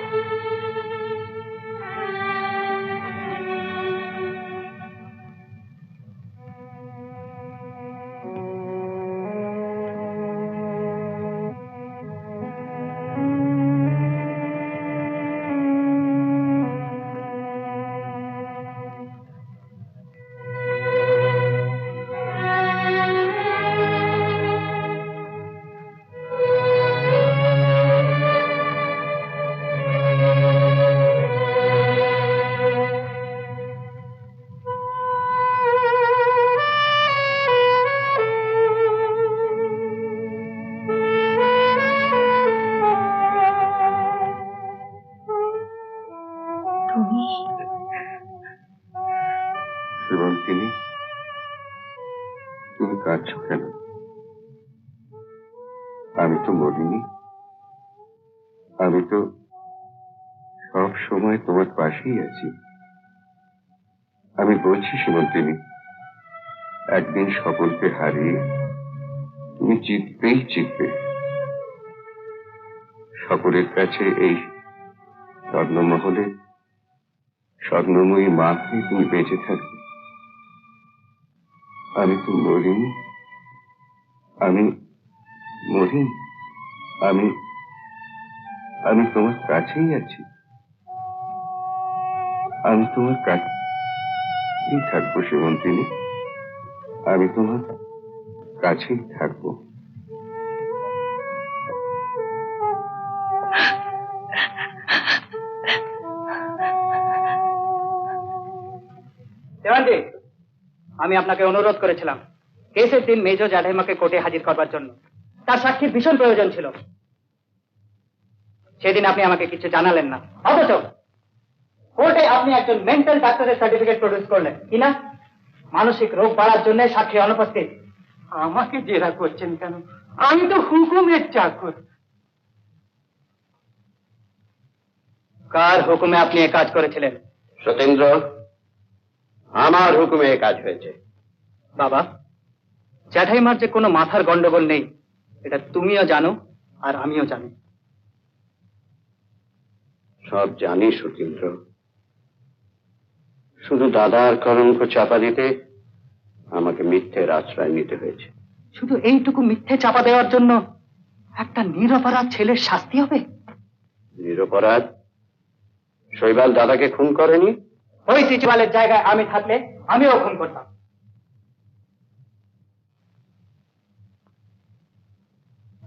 শুভঙ্কিনী, তুমি কাঁদছো কেন? আমি তো মরিনি। আমি তো সব সময় তোমার পাশেই আছি। আমি বলছি সীমন্তিনী, একদিন সকলকে হারিয়ে তুমি জিতবেই জিতবে। সকলের কাছে এই স্বর্ণমহলে স্বর্ণময়ী মা হয়ে তুমি বেঁচে থাকবে। আমি তো মরিনি, আমি মরিনি, আমি আমি তোমার কাছেই আছি। আমি তোমার কাছেই থাকবো সীমন্তিনী, আমি তোমার কাছেই থাকবো। দেওয়ানজি, আমি আপনাকে অনুরোধ করেছিলাম কেসের দিন মেজর জাঢাইমাকে কোর্টে হাজির করবার জন্য। তার সাক্ষীর ভীষণ প্রয়োজন ছিল। সেদিন আপনি আমাকে কিছু জানালেন না, অথচ কোর্টে আপনি একজন মেন্টাল ডাক্তারের সার্টিফিকেট প্রডিউস করলেন কিনা মানসিক রোগ বাড়ার জন্য সাক্ষী অনুপস্থিত। আমাকে জেরা করছেন কেন? আমি তো হুকুমের চাকর। কার হুকুমে আপনি এ কাজ করেছিলেন? সতীন্দ্র, আমার হুকুমে এ কাজ হয়েছে। বাবা, জ্যাঠাইমার যে কোনো মাথার গন্ডগোল নেই, এটা তুমিও জানো আর আমিও জানি। সব জানি সতীন্দ্র, শুধু দাদার কলঙ্ক চাপা দিতে আমাকে মিথ্যের আশ্রয় নিতে হয়েছে। শুধু এইটুকু মিথ্যে চাপা দেওয়ার জন্য একটা নিরপরাধ ছেলের শাস্তি হবে? নিরপরাধ? শৈবাল দাদাকে খুন করেনি? ওই সিচিবালের জায়গায় আমি থাকলে আমিও খুন করতাম।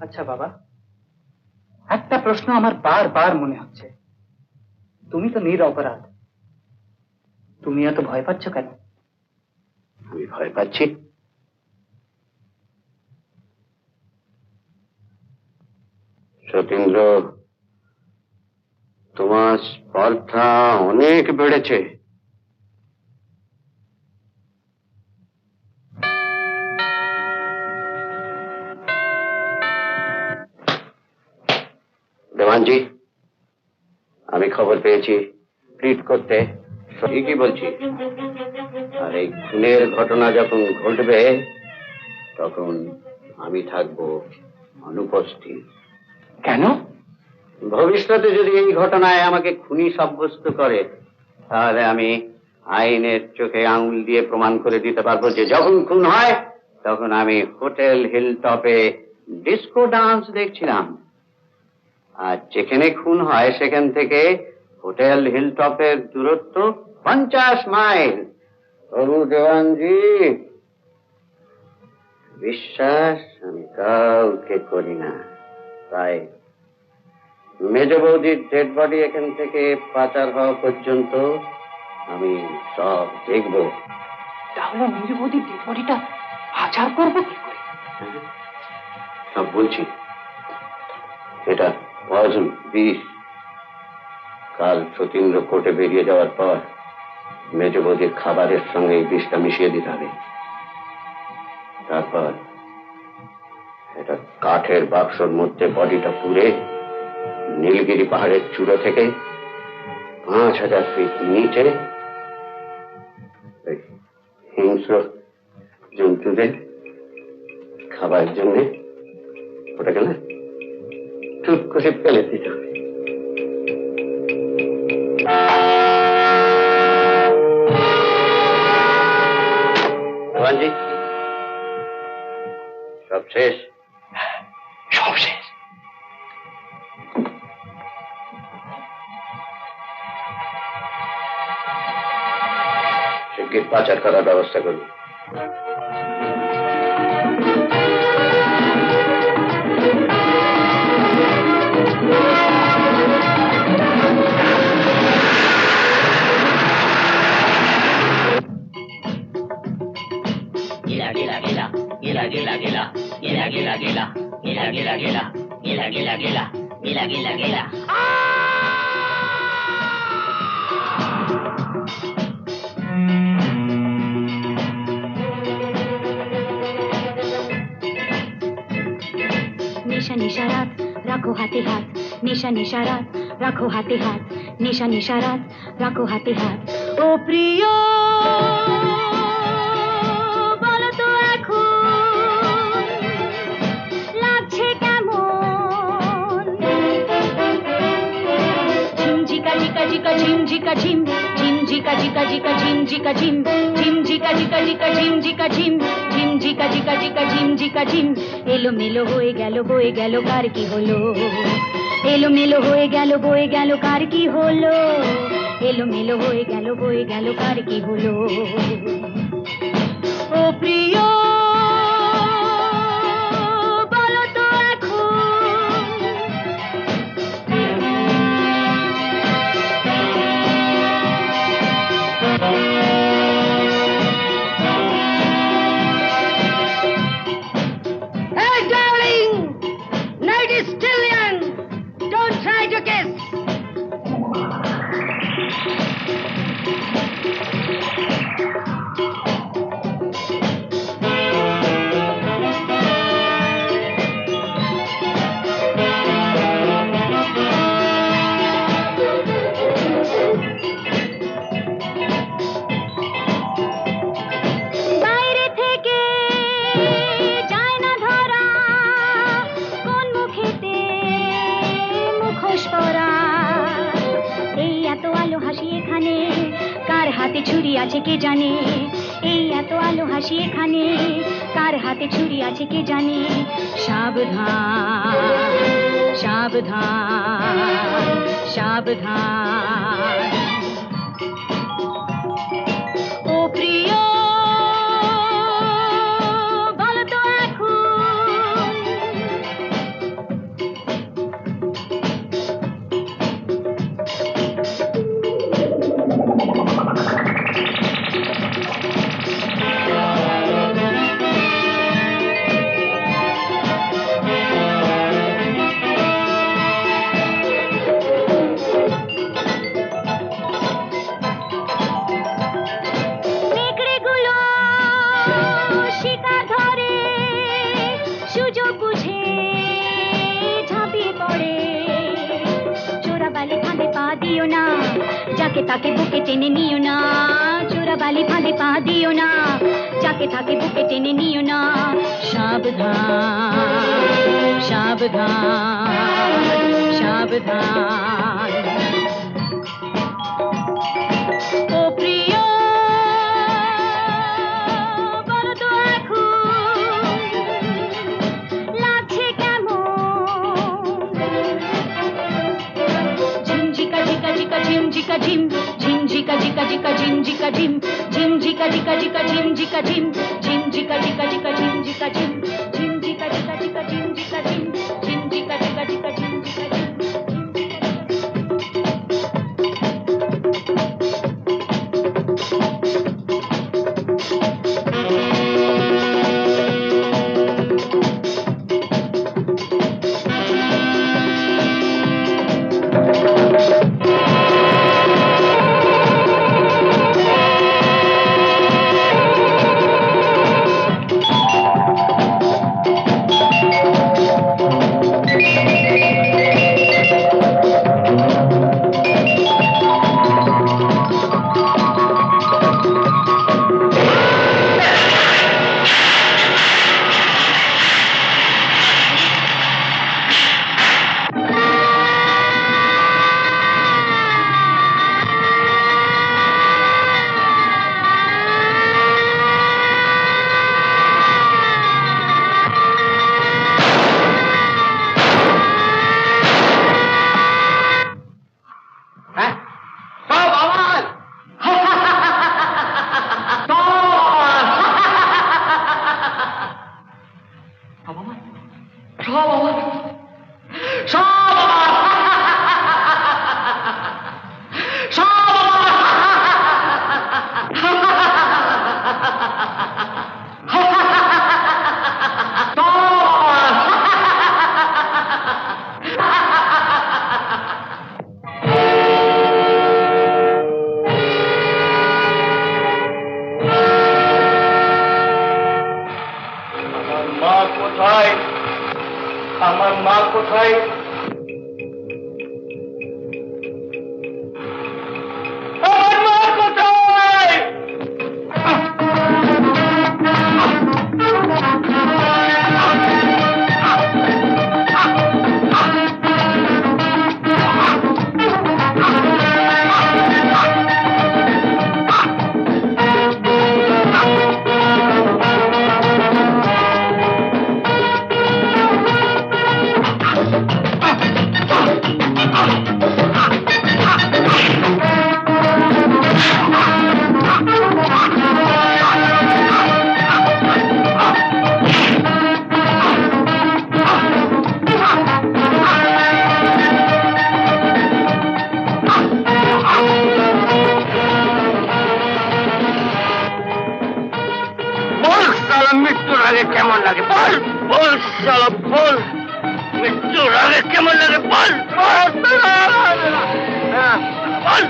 আচ্ছা বাবা, একটা প্রশ্ন আমার বারবার মনে হচ্ছে। তুমি তো নিরপরাধ, তুমি এত ভয় পাচ্ছ কেন? আমি ভয় পাচ্ছি? সতীন্দ্র, তোমার স্পর্ধা অনেক বেড়েছে। দেওয়ানজি, আমি খবর পেয়েছি ট্রিট করতে। ঠিকই বলছি। আর এই খুনের ঘটনা যখন ঘটবে তখন আমি থাকবো অনুপস্থিত। কেন? ভবিষ্যতে যদি এই ঘটনায় আমাকে খুনি সাব্যস্ত করে, তাহলে আমি আইনের চোখে আঙুল দিয়ে প্রমাণ করে দিতে পারবো যে যখন খুন হয় তখন আমি হোটেল হিলটপে ডিস্কো ডান্স দেখছিলাম। আর যেখানে খুন হয় সেখান থেকে হোটেল হিলটপের দূরত্ব 50 মাইল। তবু দেওয়ানজি, বিশ্বাস আমি কাউকে করি না। তাই মেজ বৌদির ডেড বডি এখান থেকে পাচার হওয়া পর্যন্ত আমি সব দেখব। তাহলে নিরবধি ডেড বডিটা পাচার করবো কি করে? সব বলছি। এটা পয়জন, বিষ। কাল সতীন্দ্র কোর্টে বেরিয়ে যাওয়ার পর মেজ বৌদির খাবারের সঙ্গে এই বিষটা মিশিয়ে দিতে হবে। তারপর এটা কাঠের বাক্সর মধ্যে বডিটা পুরে নীলগিরি পাহাড়ের চূড়ো থেকে 5000 ফিট নিচে হিংস্র জন্তুদের খাবারের জন্য ওটাকে না চুপ করে ফেলে দিতে হবে। দেওয়ানজি, সব শেষ? সব শেষ। শিগগির পাচার করার ব্যবস্থা করুন। নেশা নেশা রাত, রাখো হাতে হাত, নিশা নিশা রাত রাখো হাতে হাত, নিশা নিশা রাত রাখো হাতে হাত। ও প্রিয় বলো তো এখন লাগছে কেমন? ঝিমঝিকা ঝিকা ঝিকা ঝিমঝিকা ঝিম, ঝিমঝিকা ঝিকা ঝিকা ঝিমঝিকা ঝিম, ঝিমঝিকা ঝিকা ঝিকা ঝিমঝিকা ঝিম, ঝিমঝিকা ঝিকা ঝিকা ঝিমঝিকা ঝিম। এলো মেলো হয়ে গেল বয়ে গেল কার কি হলো? এলো মেলো হয়ে গেল বয়ে গেল কার কি হলো? এলো মেলো হয়ে গেল বয়ে গেল কার কি হলো? ও প্রিয় বলো তো এখন Hey, darling! Night is still young. Don't try to kiss. বাইরে থেকে যায় না ধরা কোন মুখেতে মুখোশ পরা। এই এত আলো হাসি এখানে কার হাতে ছুরি আছে কে জানে? এই এত আলো হাসি এখানে কার হাতে ছুরি আছে কে জানে? সাবধান সাবধান সাবধান। ও প্রিয় বলো তো এখন নেকড়েগুলো শিকার ধরে সুযোগ বুঝে ঝাঁপিয়ে পড়ে। চোরাবালি ফাঁদে পা দিও না, যাকে তাকে বুকে টেনে নিও না। চোরাবালি ফাঁদে পা দিও না, যাকে তাকে বুকে টেনে নিও না। সাবধান সাবধান সাবধান। ও প্রিয় বলো তো এখন লাগছে কেমন? ঝিমঝিকা ঝিকা ঝিকা ঝিমঝিকা ঝিম, ঝিমঝিকা ঝিকা ঝিকা ঝিমঝিকা ঝিম, ঝিমঝিকা ঝিকা ঝিকা ঝিমঝিকা ঝিম, ঝিমঝিকা ঝিকা ঝিকা ঝিমঝিকা ঝিম, ঝিমঝিকা ঝিকা ঝিকা ঝিমঝিকা ঝিম, ঝিমঝিকা ঝিকা ঝিকা ঝিমঝিকা ঝিম। আমার মা কোথায়? শালা মৃত্যুর আগে কেমন লাগে বল বল শালা বল মৃত্যুর আগে কেমন লাগে বল বল বল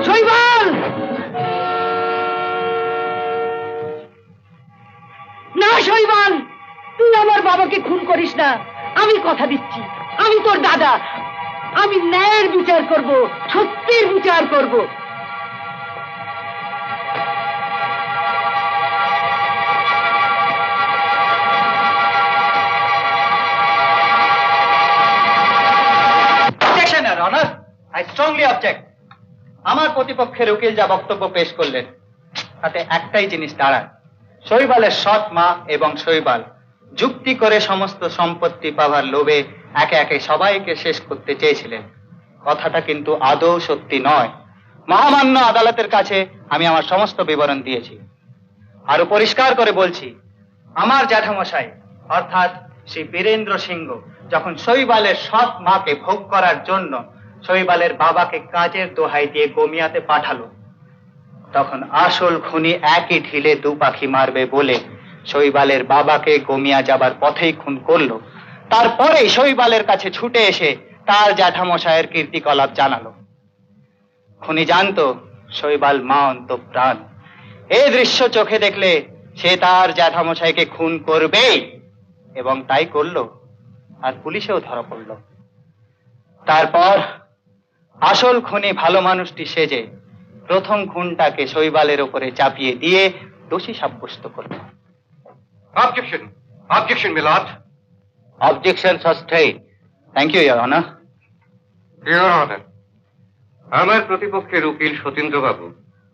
শৈবাল! না শৈবাল, তুই আমার বাবাকে খুন করিস না। আমি কথা দিচ্ছি, আমি তোর দাদা। আমি ন্যায়ের বিচার করব, সত্যের বিচার করব। Objection, Your Honor. I strongly object. আমার প্রতিপক্ষের উকিল যা বক্তব্য পেশ করলেন তাতে একটাই জিনিস দাঁড়ায়, শৈবালের সৎ মা এবং শৈবাল যুক্তি করে সমস্ত সম্পত্তি পাওয়ার লোভে একে একে সবাইকে শেষ করতে চেয়েছিলেন। কথাটা কিন্তু আদৌ সত্যি নয়। মহামান্য আদালতের কাছে আমি আমার সমস্ত বিবরণ দিয়েছি। আরো পরিষ্কার করে বলছি, আমার জ্যাঠামশাই অর্থাৎ শ্রী বীরেন্দ্র সিংহ যখন শৈবালের সৎ মাকে ভোগ করার জন্য শৈবালের বাবাকে কাজের দোহাই দিয়ে গমিয়াতে পাঠালো, তখন আসল খুনি একই ঢিলে দু পাখি মারবে বলে শৈবালের বাবাকে গমিয়া যাবার পথেই খুন করলো। তারপরেই শৈবালের কাছে ছুটে এসে তার জ্যাঠামশায়ের কীর্তিকলাপ জানালো। খুনি জানতো শৈবাল মা অন্তঃপ্রাণ। এই দৃশ্য চোখে দেখলে সে তার জ্যাঠামশাইকে খুন করবেই, এবং তাই করলো। আর পুলিশেও ধরা পড়ল। তারপর আসল খুনি ভালো মানুষটি সেজে প্রথম খুনটাকে শৈবালের উপরে চাপিয়ে দিয়ে দোষী সাব্যস্ত করল। Objection, objection milord. Objection sustain. Thank you, your honour. Your honour, আমার প্রতিপক্ষের উকিল সতীন্দ্রবাবু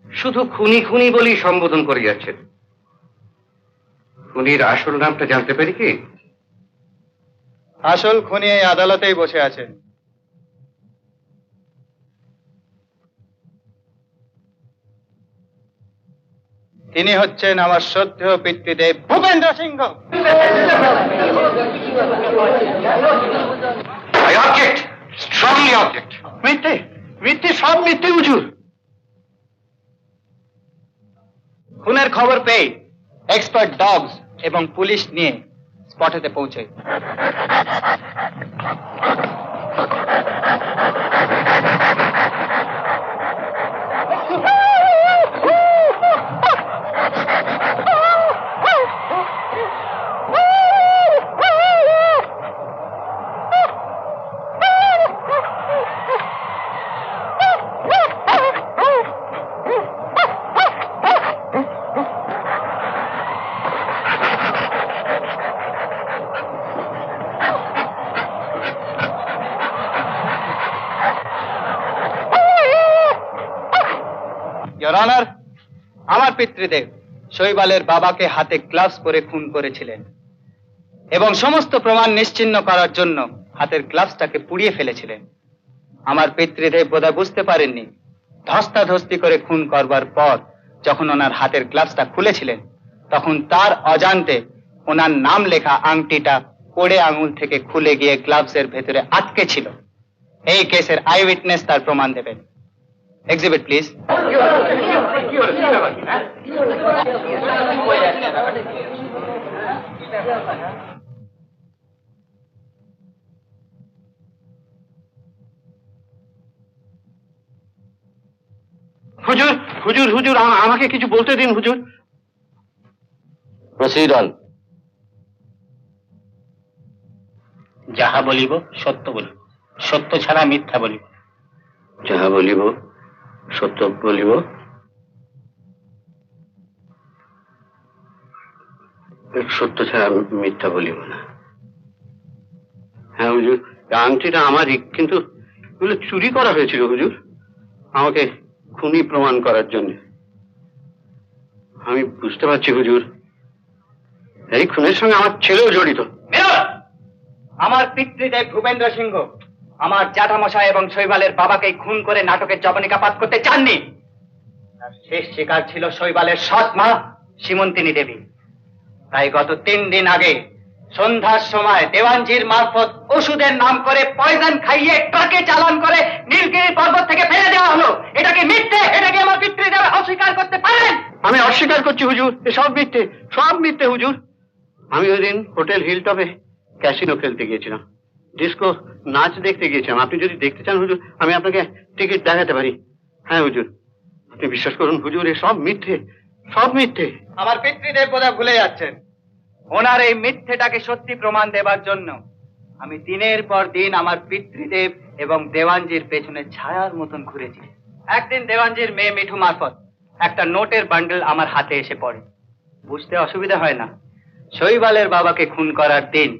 শুধু খুনি খুনি বলেই সম্বোধন করে যাচ্ছেন। খুনির আসল নামটা জানতে পারি কি? আসল খুনি এই আদালতেই বসে আছেন। তিনি হচ্ছেন আমার শ্রদ্ধেয় পিতৃদেব ভূপেন্দ্র সিংহ। I object, strongly object. মিথ্যে, মিথ্যে, সব মিথ্যে হুজুর। খুনের খবর পেয়ে এক্সপার্ট ডগস এবং পুলিশ নিয়ে স্পটেতে পৌঁছে ইওর অনার, আমার পিতৃদেব শৈবালের বাবাকে হাতে গ্লাভস পরে খুন করেছিলেন এবং সমস্ত প্রমাণ নিশ্চিহ্ন করার জন্য হাতের গ্লাভসটাকে পুড়িয়ে ফেলেছিলেন। আমার পিতৃদেব বোধহয় বুঝতে পারেননি, ধস্তাধস্তি করে খুন করবার পর যখন ওনার হাতের গ্লাভসটা খুলেছিলেন তখন তার অজান্তে ওনার নাম লেখা আংটিটা কোড়ে আঙুল থেকে খুলে গিয়ে গ্লাভসের ভেতরে আটকে ছিল। এই কেসের আই উইটনেস তার প্রমাণ দেবেন। Exhibit please. হুজুর, হুজুর, হুজুর, আমাকে কিছু বলতে দিন হুজুর। Proceed on. যাহা বলিব সত্য বলিব, সত্য ছাড়া মিথ্যা বলিব। যাহা বলিব সত্য বলিব, সত্য ছাড়া মিথ্যা বলিব না। হ্যাঁ হুজুর, আংটিটা আমারই, কিন্তু এগুলো চুরি করা হয়েছিল হুজুর, আমাকে খুনি প্রমাণ করার জন্য। আমি বুঝতে পারছি হুজুর, এই খুনের সঙ্গে আমার ছেলেও জড়িত। আমার পিতৃদেব ভূপেন্দ্র সিংহ আমার জ্যাঠামশাই এবং শৈবালের বাবাকে খুন করে নাটকের জবনিকাপাত করতে চাননি। তার শেষ শিকার ছিল শৈবালের সৎ মা সীমন্তিনী দেবী। তাই গত 3 দিন আগে সন্ধ্যার সময় দেওয়ানজির মারফত ওষুধের নাম করে পয়জন খাইয়ে ট্রাকে চালান করে নীলগিরি পর্বত থেকে ফেলে দেওয়া হলো। এটাকে মিথ্যে, এটাকে আমার পিতৃদেব অস্বীকার করতে পারেন? আমি অস্বীকার করছি হুজুর, এসব মিথ্যে, সব মিথ্যে হুজুর। আমি ওই দিন হোটেল হিলটপে ক্যাসিনো খেলতে গিয়েছিলাম, ডিস্কো নাচ দেখতে গিয়েছিলাম। আপনি যদি দেখতে চান হুজুর, আমি আপনাকে টিকিট দেখাতে পারি। হ্যাঁ হুজুর, আপনি বিশ্বাস করুন হুজুর, এ সব মিথ্যে, সব মিথ্যে। আমার পিতৃদেব বোধহয় ভুলে যাচ্ছেন। ওনার এই মিথ্যেটাকে সত্যি প্রমাণ দেবার জন্য আমি দিনের পর দিন আমার পিতৃদেব এবং দেওয়ানজির পেছনে ছায়ার মতন ঘুরেছি। একদিন দেওয়ানজির মেয়ে মিঠু মারফত একটা নোটের বান্ডেল আমার হাতে এসে পড়ে। বুঝতে অসুবিধা হয় না, শৈবালের বাবাকে খুন করার দিন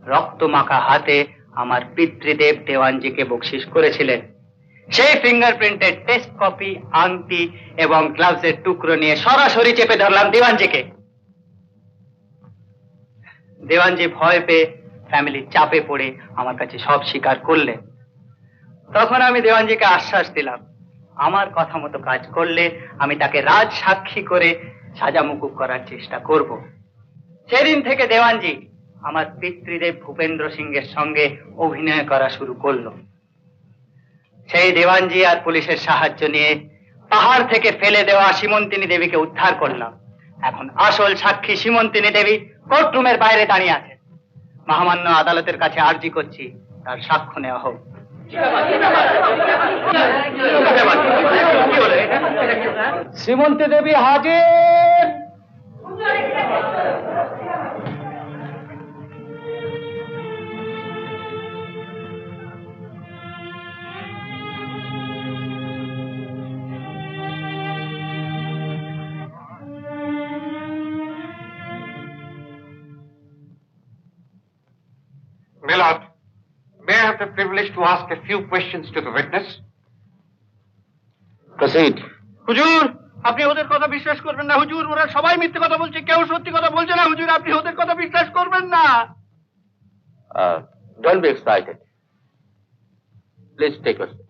রক্ত মাখা হাতে আমার পিতৃদেব দেওয়ানজিকে বকশিস করেছিলেন। সেই ফিঙ্গারপ্রিন্টের টেস্ট কপি, আংটি এবং গ্লাভসের টুকরো নিয়ে সরাসরি চেপে ধরলাম দেওয়ানজিকে। দেওয়ানজি ভয় পেয়ে ফ্যামিলির চাপে পড়ে আমার কাছে সব স্বীকার করলেন। তখন আমি দেওয়ানজিকে আশ্বাস দিলাম, আমার কথা মতো কাজ করলে আমি তাকে রাজ সাক্ষী করে সাজা মুকুব করার চেষ্টা করব। সেদিন থেকে দেওয়ানজি আমার পিতৃদেব ভূপেন্দ্র সিংহের সঙ্গে অভিনয় করা শুরু করলো। সেই দেওয়ানজি আর পুলিশের সাহায্য নিয়ে পাহাড় থেকে ফেলে দেওয়া সীমন্তিনী দেবীকে উদ্ধার করলাম। এখন আসল সাক্ষী সীমন্তিনী দেবী কোর্টরুমের বাইরে দাঁড়িয়ে আছে। মহামান্য আদালতের কাছে আর্জি করছি তার সাক্ষ্য নেওয়া হোক। শ্রীমন্তী দেবী হাজির। My lord, may I have the privilege to ask a few questions to the witness? Proceed. হুজুর, আপনি ওদের কথা বিশ্বাস করবেন না হুজুর, ওরা সবাই মিথ্যে কথা বলছে, কেউ সত্যি কথা বলছে না হুজুর, আপনি ওদের কথা বিশ্বাস করবেন না। Don't be excited. Please take a seat.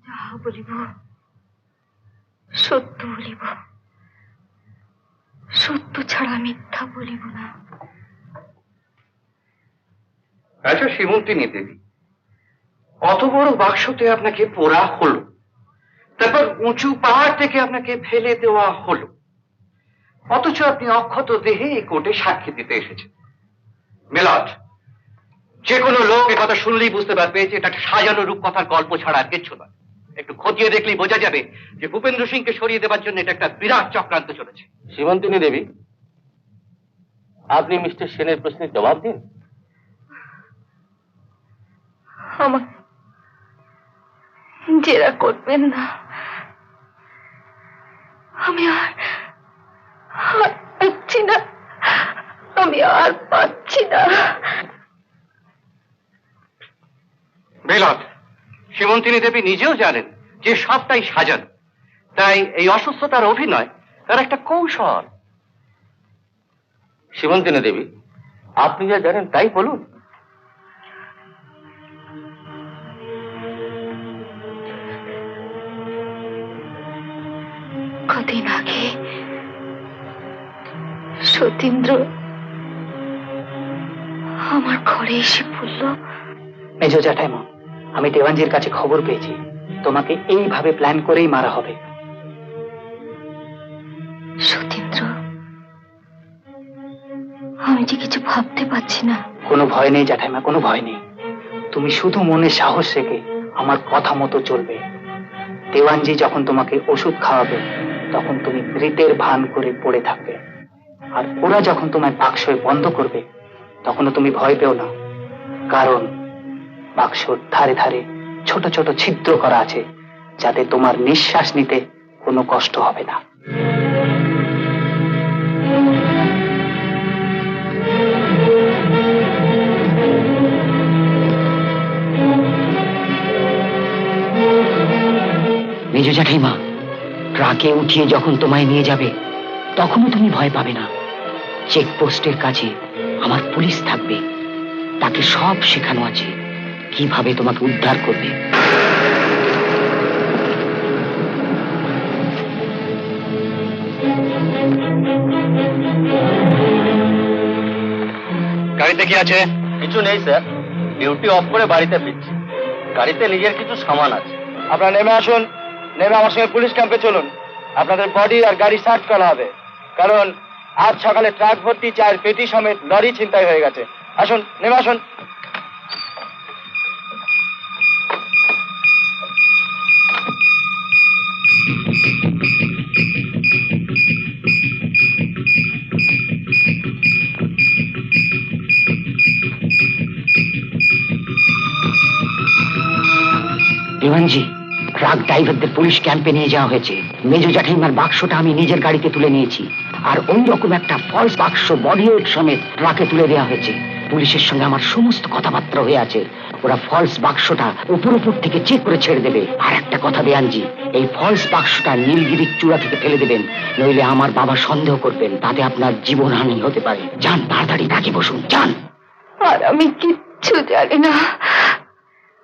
যাহা বলিব সত্য বলিব, সত্য ছাড়া মিথ্যা বলিব না। আচ্ছা সীমন্তিনী দেবী, অত বড় বাক্সতে আপনাকে পোড়া হলো, তারপর উঁচু পাহাড় থেকে আপনাকে ফেলে দেওয়া হলো, অথচ আপনি অক্ষত দেহে এই কোর্টে সাক্ষী দিতে এসেছেন। মিলট, যে কোনো লোক এ কথা শুনলেই বুঝতে পারবে যে এটা একটা সাজানো রূপকথার গল্প ছাড়া আর কিচ্ছু নয়। একটু খতিয়ে দেখলেই বোঝা যাবে যে ভূপেন্দ্র সিংকে সরিয়ে দেওয়ার জন্য এটা একটা বিরাট চক্রান্ত চলেছে। সীমন্তিনী দেবী, আপনি মিস্টার সেনের প্রশ্নের জবাব দিন। আমার জেরা করবেন না, আমি আর পাচ্ছি না, আমি আর পাচ্ছি না। মিলট, সীমন্তিনী দেবী নিজেও জানেন যে সবটাই সাজানো, তাই এই অসুস্থতার অভিনয় তার একটা কৌশল। সীমন্তিনী দেবী, আপনি যা জানেন তাই বলুন। কদিন আগে সতীন্দ্র আমার ঘরে এসে বলল, মেজ জ্যাঠাইমা, আমি দেওয়ানজির কাছে খবর পেয়েছি তোমাকে এইভাবে প্ল্যান করেই মারা হবে। সতীন্দ্র, আমি যে কিছু ভাবতে পারছি না। কোনো ভয় নেই জ্যাঠাইমা, কোনো ভয় নেই। তুমি শুধু মনে সাহস রেখে আমার কথা মতো চলবে। দেওয়ানজি যখন তোমাকে ওষুধ খাওয়াবে তখন তুমি মৃতের ভান করে পড়ে থাকবে, আর ওরা যখন তোমায় বাক্সে বন্ধ করবে তখনও তুমি ভয় পেও না, কারণ বাক্সর ধারে ধারে ছোট ছোট ছিদ্র করা আছে, যাতে তোমার নিঃশ্বাস নিতে কোনো কষ্ট হবে না। মেজ জ্যাঠাইমা, ট্রাকে উঠিয়ে যখন তোমায় নিয়ে যাবে তখনও তুমি ভয় পাবে না। চেকপোস্টের কাছে আমার পুলিশ থাকবে, তাকে সব শেখানো আছে কিভাবে তোমাকে উদ্ধার করবে। গাড়িতে কি আছে? কিছু নেই স্যার। ডিউটি অফ করে বাড়িতে ফিরছি। গাড়িতে নিজের কিছু সামান আছে। আপনারা নেমে আসুন, নেমে আমার সঙ্গে পুলিশ ক্যাম্পে চলুন। আপনাদের বডি আর গাড়ি সার্চ করা হবে, কারণ আজ সকালে ট্রাক ভর্তি 4 পেটি সমেত লরি ছিনতাই হয়ে গেছে। আসুন, নেমে আসুন। দেওয়ানজি, ট্রাক ড্রাইভারদের পুলিশ ক্যাম্পে নিয়ে যাওয়া হয়েছে। মেজো জ্যাঠাইমার বাক্সটা আমি নিজের গাড়িতে তুলে নিয়েছি, আর ওই রকম একটা ফলস বাক্স বডি ওয়েট সমেত ট্রাকে তুলে দেওয়া হয়েছে। পুলিশের সঙ্গে আমার সমস্ত কথাবার্তা হয়ে আছে। ওরা ফলস বাক্সটা উপর থেকে চেক করে ছেড়ে দেবে। আর একটা কথা দেওয়ানজি, এই ফলস বাক্সটা নীলগিরির চূড়া থেকে ফেলে দেবেন, নইলে আমার বাবা সন্দেহ করবেন, তাতে আপনার জীবনহানি হতে পারে। যান, তাড়াতাড়ি ডাকে বসুন, যান। আর আমি কিচ্ছু জানি না,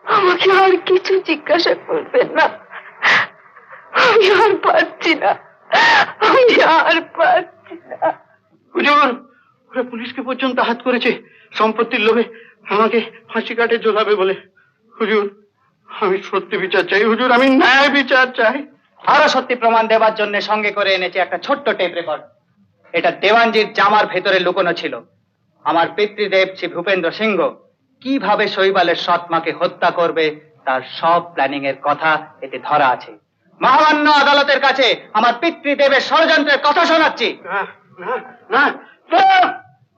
আমাকে আর কিছু জিজ্ঞাসা করবেন না। আমি আর পারছি না, আমি আর পারছি না। হুজুর, ওরা পুলিশকে পর্যন্ত হাত করেছে সম্পত্তির লোভে আমাকে ফাঁসি কাটে ঝোলাবে বলে। হুজুর, আমি সত্যি বিচার চাই হুজুর, আমি ন্যায় বিচার চাই। আরো সত্যি প্রমাণ দেওয়ার জন্য সঙ্গে করে এনেছে একটা ছোট্ট টেপ রেকর্ড। এটা দেওয়ানজির জামার ভেতরে লুকোনো ছিল। আমার পিতৃদেব শ্রী ভূপেন্দ্র সিংহ কিভাবে শৈবালের সৎ মাকে হত্যা করবে তার সব প্ল্যানিং এর কথা এতে ধরা আছে। মহামান্য আদালতের কাছে আমার পিতৃদেবের ষড়যন্ত্রের কথা শোনাচ্ছি। না না না,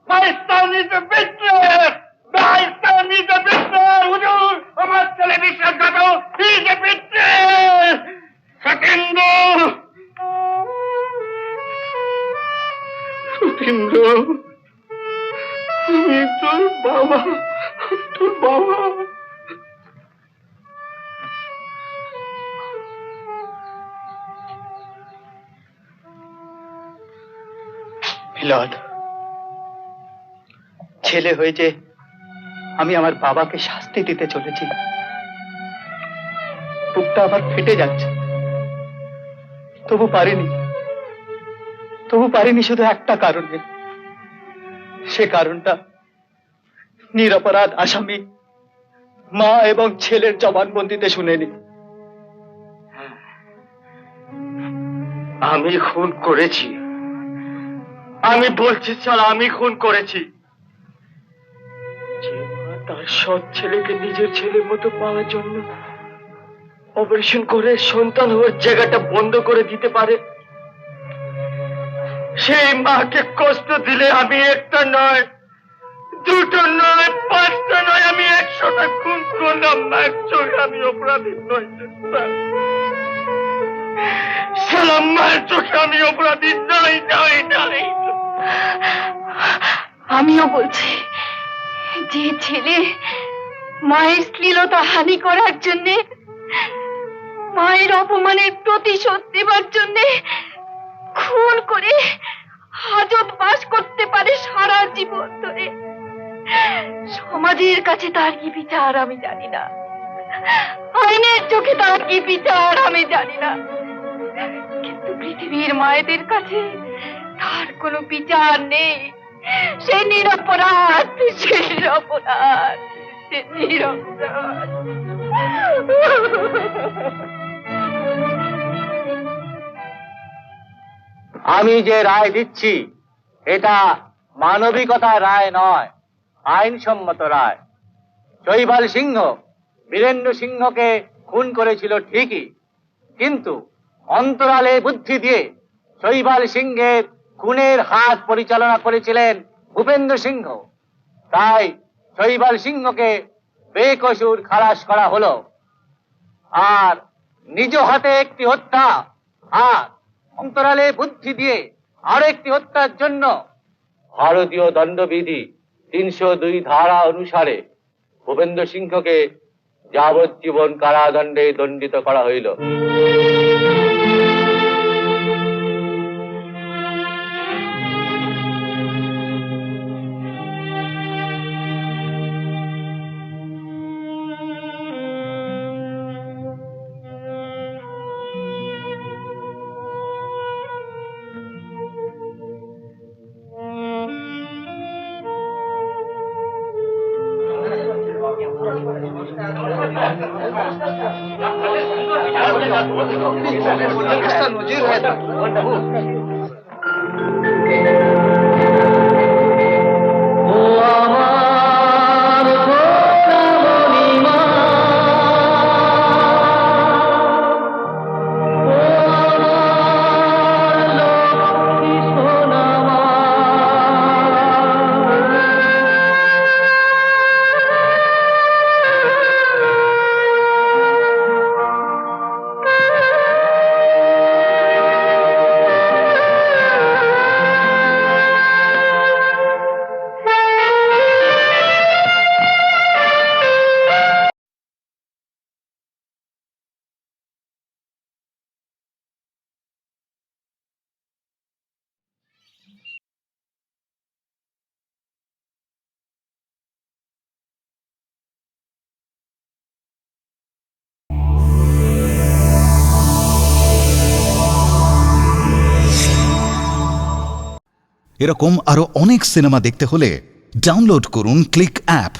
my son is a betrayer! My son is a betrayer! হুজুর, আমার ছেলে বিশ্বাসঘাতক, he is a betrayer! Satindra, Satindra, আমি তোর বাবা, তোর বাবা। মিলন, ছেলে হয়েছে আমি আমার বাবাকে শাস্তি দিতে চলেছি। বুকটা আবার ফেটে যাচ্ছে, তবু পারিনি শুধু একটা কারণে। সে কারণটা নিরপরাধ আসামি মা এবং ছেলের জবানবন্দিতে শুনেনি। আমি খুন করেছি, আমি বলছি স্যার, আমি খুন করেছি। যে মা তার সৎ ছেলেকে নিজের ছেলের মতো পাওয়ার জন্য অপারেশন করে সন্তান হওয়ার জায়গাটা বন্ধ করে দিতে পারে, সেই মাকে কষ্ট দিলে আমি একটা নয়, দুটো নয়, 5টা নয়, আমি 100টা খুন করলাম। আমি অপরাধী নই স্যার। সালাম, মায়ের চোখে আমি অপরাধী নই, নই, নই। আমিও বলছি, যে ছেলে মায়ের শ্লীলতা হানি করার জন্যে, মায়ের অপমানের প্রতিশোধ দেবার জন্যে খুন করে হাজত বাস করতে পারে সারা জীবন ধরে, সমাজের কাছে তার কি বিচার আমি জানি না, আইনের চোখে তার কি বিচার আমি জানি না, কিন্তু পৃথিবীর মায়েদের কাছে তার কোনো বিচার নেই। সে নিরপরাধ, সে নিরপরাধ, সে নিরপরাধ। আমি যে রায় দিচ্ছি এটা মানবিকতার রায় নয়, আইনসম্মত রায়। শৈবাল সিংহ বীরেন্দ্র সিংহকে খুন করেছিল ঠিকই, কিন্তু অন্তরালে বুদ্ধি দিয়ে শৈবাল সিংহের খুনের হাত পরিচালনা করেছিলেন ভূপেন্দ্র সিংহ। তাই শৈবাল সিংহকে বেকসুর খালাস করা হলো। আর নিজ হাতে একটি হত্যা আর অন্তরালে বুদ্ধি দিয়ে আরেকটি হত্যার জন্য ভারতীয় দণ্ডবিধি 302 ধারা অনুসারে ভূপেন্দ্র সিংহকে যাবজ্জীবন কারাদণ্ডে দণ্ডিত করা হইল। নজির হয়ে থাকে। ও আমার সোনামণি মা, ও আমার লক্ষ্মী সোনা মা। এরকম আরো অনেক সিনেমা দেখতে হলে ডাউনলোড করুন ক্লিক অ্যাপ।